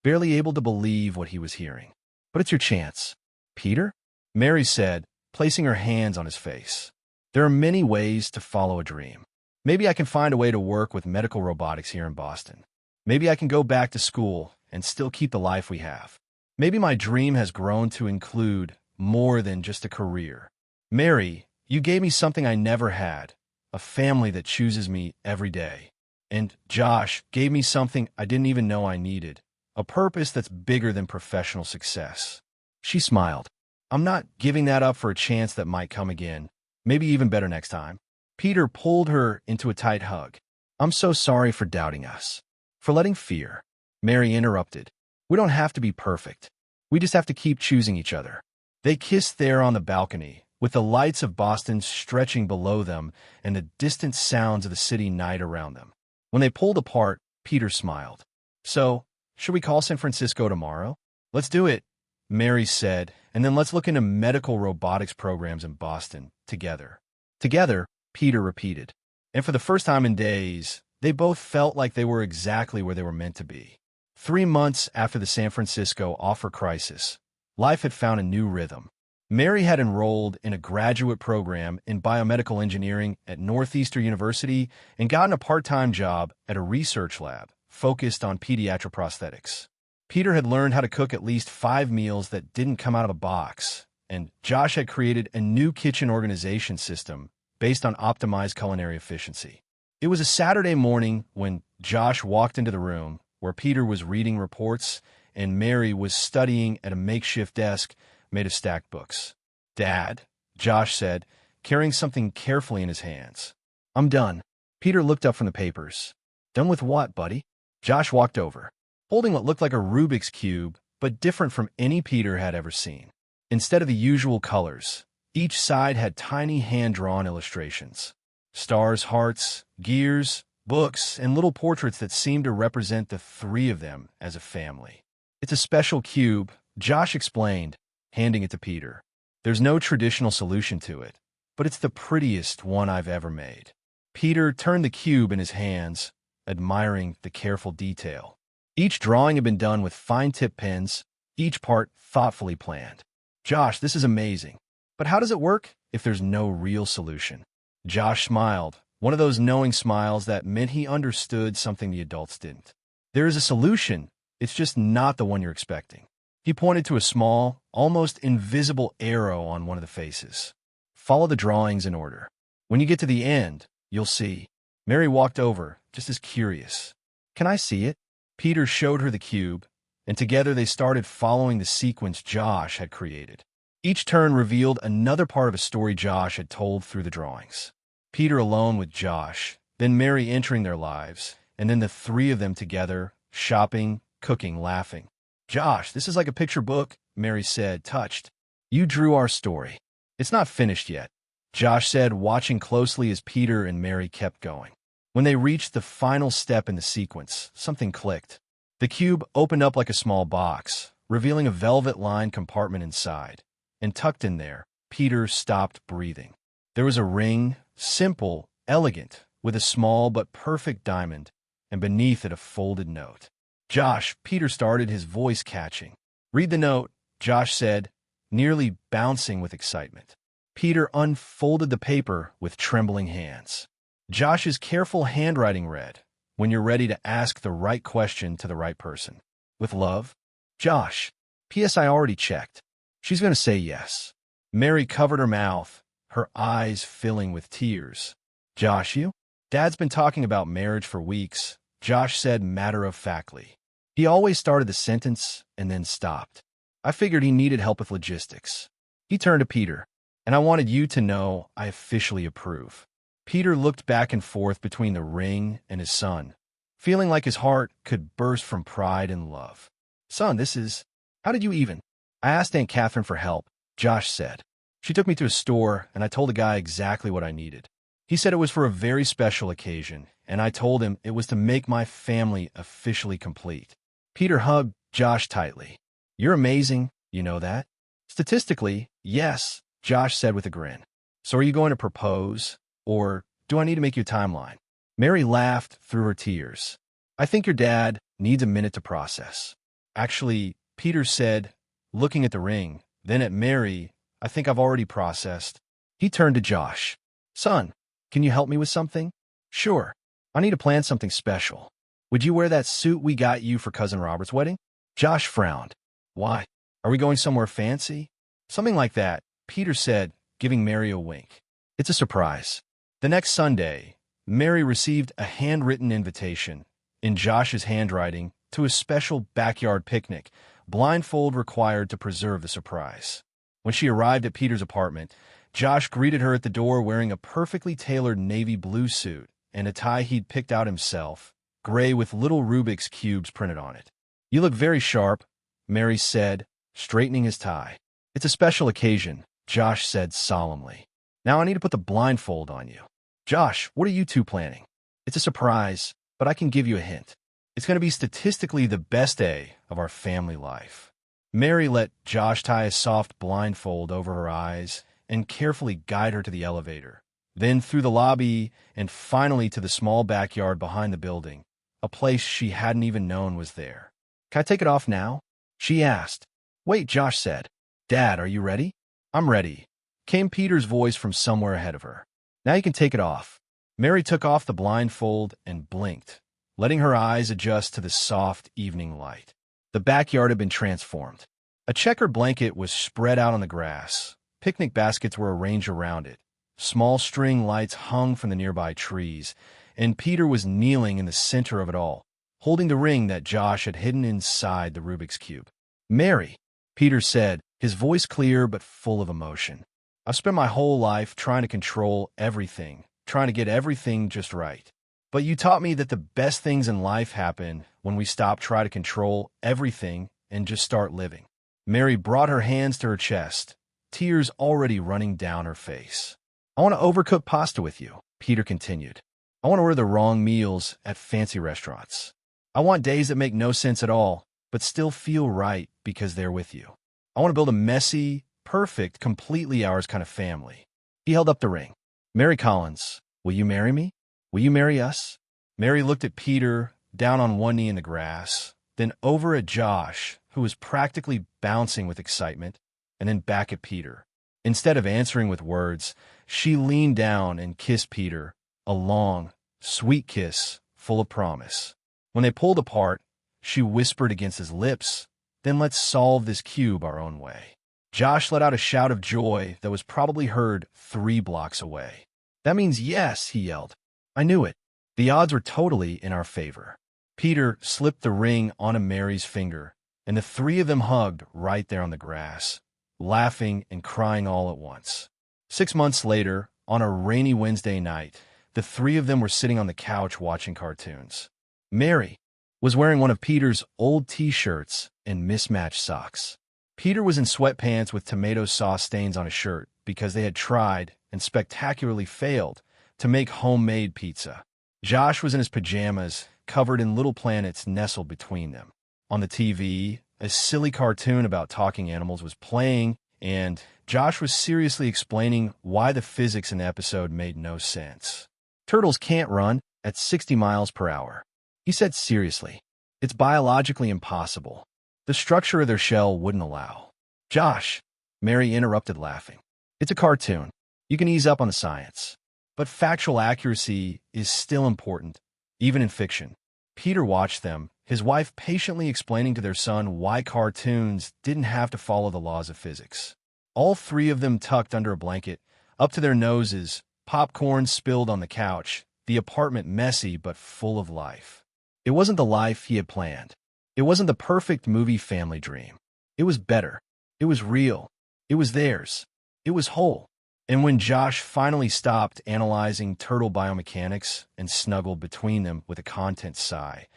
barely able to believe what he was hearing. But it's your chance. Peter? Mary said, placing her hands on his face. There are many ways to follow a dream. Maybe I can find a way to work with medical robotics here in Boston. Maybe I can go back to school and still keep the life we have. Maybe my dream has grown to include more than just a career. Mary, you gave me something I never had, a family that chooses me every day. And Josh gave me something I didn't even know I needed, a purpose that's bigger than professional success. She smiled. I'm not giving that up for a chance that might come again, maybe even better next time. Peter pulled her into a tight hug. I'm so sorry for doubting us, for letting fear. Mary interrupted. We don't have to be perfect. We just have to keep choosing each other. They kissed there on the balcony, with the lights of Boston stretching below them and the distant sounds of the city night around them. When they pulled apart, Peter smiled. So, should we call San Francisco tomorrow? Let's do it, Mary said, and then let's look into medical robotics programs in Boston together. Together, Peter repeated. And for the first time in days, they both felt like they were exactly where they were meant to be. 3 months after the San Francisco offer crisis, life had found a new rhythm. Mary had enrolled in a graduate program in biomedical engineering at Northeastern University and gotten a part-time job at a research lab focused on pediatric prosthetics. Peter had learned how to cook at least 5 meals that didn't come out of a box, and Josh had created a new kitchen organization system based on optimized culinary efficiency. It was a Saturday morning when Josh walked into the room where Peter was reading reports and Mary was studying at a makeshift desk made of stacked books. Dad, Josh said, carrying something carefully in his hands. I'm done. Peter looked up from the papers. Done with what, buddy? Josh walked over, holding what looked like a Rubik's Cube, but different from any Peter had ever seen. Instead of the usual colors, each side had tiny hand-drawn illustrations. Stars, hearts, gears, books, and little portraits that seemed to represent the 3 of them as a family. It's a special cube, Josh explained, handing it to Peter. There's no traditional solution to it, but it's the prettiest one I've ever made. Peter turned the cube in his hands, admiring the careful detail. Each drawing had been done with fine-tip pens, each part thoughtfully planned. Josh, this is amazing. But how does it work if there's no real solution? Josh smiled, one of those knowing smiles that meant he understood something the adults didn't. There is a solution, it's just not the one you're expecting. He pointed to a small, almost invisible arrow on one of the faces. Follow the drawings in order. When you get to the end, you'll see. Mary walked over, just as curious. Can I see it? Peter showed her the cube, and together they started following the sequence Josh had created. Each turn revealed another part of a story Josh had told through the drawings. Peter alone with Josh, then Mary entering their lives, and then the three of them together, shopping, cooking, laughing. Josh, this is like a picture book, Mary said, touched. You drew our story. It's not finished yet, Josh said, watching closely as Peter and Mary kept going. When they reached the final step in the sequence, something clicked. The cube opened up like a small box, revealing a velvet-lined compartment inside. And tucked in there, Peter stopped breathing. There was a ring, simple, elegant, with a small but perfect diamond, and beneath it a folded note. Josh, Peter started, his voice catching. Read the note, Josh said, nearly bouncing with excitement. Peter unfolded the paper with trembling hands. Josh's careful handwriting read, when you're ready to ask the right question to the right person. With love, Josh. P.S. I already checked. She's going to say yes. Mary covered her mouth, her eyes filling with tears. Josh, you? Dad's been talking about marriage for weeks, Josh said matter-of-factly. He always started the sentence and then stopped. I figured he needed help with logistics. He turned to Peter. And I wanted you to know I officially approve. Peter looked back and forth between the ring and his son, feeling like his heart could burst from pride and love. Son, this is... How did you even... I asked Aunt Catherine for help, Josh said. She took me to a store, and I told the guy exactly what I needed. He said it was for a very special occasion, and I told him it was to make my family officially complete. Peter hugged Josh tightly. You're amazing, you know that? Statistically, yes, Josh said with a grin. So are you going to propose, or do I need to make you a timeline? Mary laughed through her tears. I think your dad needs a minute to process. Actually, Peter said, looking at the ring, then at Mary, I think I've already processed. He turned to Josh. Son, can you help me with something? Sure. I need to plan something special. Would you wear that suit we got you for Cousin Robert's wedding? Josh frowned. Why? Are we going somewhere fancy? Something like that, Peter said, giving Mary a wink. It's a surprise. The next Sunday, Mary received a handwritten invitation, in Josh's handwriting, to a special backyard picnic, blindfold required to preserve the surprise. When she arrived at Peter's apartment, Josh greeted her at the door wearing a perfectly tailored navy blue suit and a tie he'd picked out himself, gray with little Rubik's cubes printed on it. You look very sharp, Mary said, straightening his tie. It's a special occasion, Josh said solemnly. Now I need to put the blindfold on you. Josh, what are you two planning? It's a surprise, but I can give you a hint. It's going to be statistically the best day of our family life. Mary let Josh tie a soft blindfold over her eyes and carefully guide her to the elevator, then through the lobby and finally to the small backyard behind the building, a place she hadn't even known was there. Can I take it off now? She asked. Wait, Josh said. Dad, are you ready? I'm ready, came Peter's voice from somewhere ahead of her. Now you can take it off. Mary took off the blindfold and blinked, letting her eyes adjust to the soft evening light. The backyard had been transformed. A checkered blanket was spread out on the grass. Picnic baskets were arranged around it. Small string lights hung from the nearby trees, and Peter was kneeling in the center of it all, holding the ring that Josh had hidden inside the Rubik's Cube. Mary, Peter said, his voice clear but full of emotion. I've spent my whole life trying to control everything, trying to get everything just right. But you taught me that the best things in life happen when we stop trying to control everything and just start living. Mary brought her hands to her chest, tears already running down her face. I want to overcook pasta with you, Peter continued. I want to order the wrong meals at fancy restaurants. I want days that make no sense at all, but still feel right because they're with you. I want to build a messy, perfect, completely ours kind of family. He held up the ring. Mary Collins, will you marry me? Will you marry us? Mary looked at Peter, down on one knee in the grass, then over at Josh, who was practically bouncing with excitement, and then back at Peter. Instead of answering with words, she leaned down and kissed Peter, a long, sweet kiss full of promise. When they pulled apart, she whispered against his lips, then let's solve this cube our own way. Josh let out a shout of joy that was probably heard 3 blocks away. That means yes, he yelled. I knew it. The odds were totally in our favor. Peter slipped the ring onto Mary's finger, and the three of them hugged right there on the grass, laughing and crying all at once. 6 months later, on a rainy Wednesday night, the three of them were sitting on the couch watching cartoons. Mary was wearing one of Peter's old t-shirts and mismatched socks. Peter was in sweatpants with tomato sauce stains on his shirt because they had tried, and spectacularly failed, to make homemade pizza. Josh was in his pajamas, covered in little planets nestled between them. On the TV, a silly cartoon about talking animals was playing, and Josh was seriously explaining why the physics in the episode made no sense. Turtles can't run at 60 miles per hour. He said seriously. It's biologically impossible. The structure of their shell wouldn't allow. Josh, Mary interrupted laughing. It's a cartoon. You can ease up on the science. But factual accuracy is still important, even in fiction. Peter watched them, his wife patiently explaining to their son why cartoons didn't have to follow the laws of physics. All three of them tucked under a blanket, up to their noses, popcorn spilled on the couch, the apartment messy but full of life. It wasn't the life he had planned. It wasn't the perfect movie family dream. It was better. It was real. It was theirs. It was whole. And when Josh finally stopped analyzing turtle biomechanics and snuggled between them with a content sigh,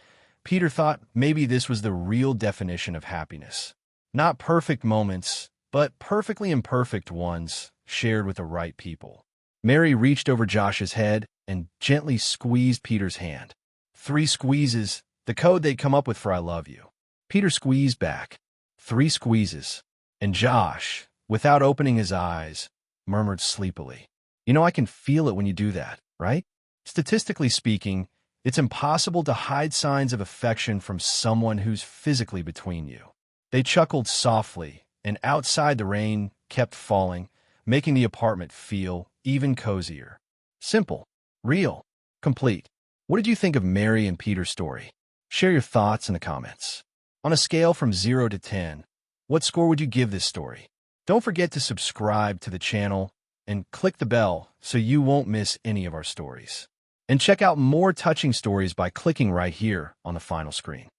Peter thought maybe this was the real definition of happiness. Not perfect moments, but perfectly imperfect ones shared with the right people. Mary reached over Josh's head and gently squeezed Peter's hand. 3 squeezes, the code they'd come up with for I love you. Peter squeezed back. 3 squeezes. And Josh, without opening his eyes, murmured sleepily, "You know I can feel it when you do that, right? Statistically speaking, it's impossible to hide signs of affection from someone who's physically between you." They chuckled softly, and outside the rain kept falling, making the apartment feel even cozier. Simple, real, complete. What did you think of Mary and Peter's story? Share your thoughts in the comments. On a scale from 0 to 10, what score would you give this story? Don't forget to subscribe to the channel and click the bell so you won't miss any of our stories. And check out more touching stories by clicking right here on the final screen.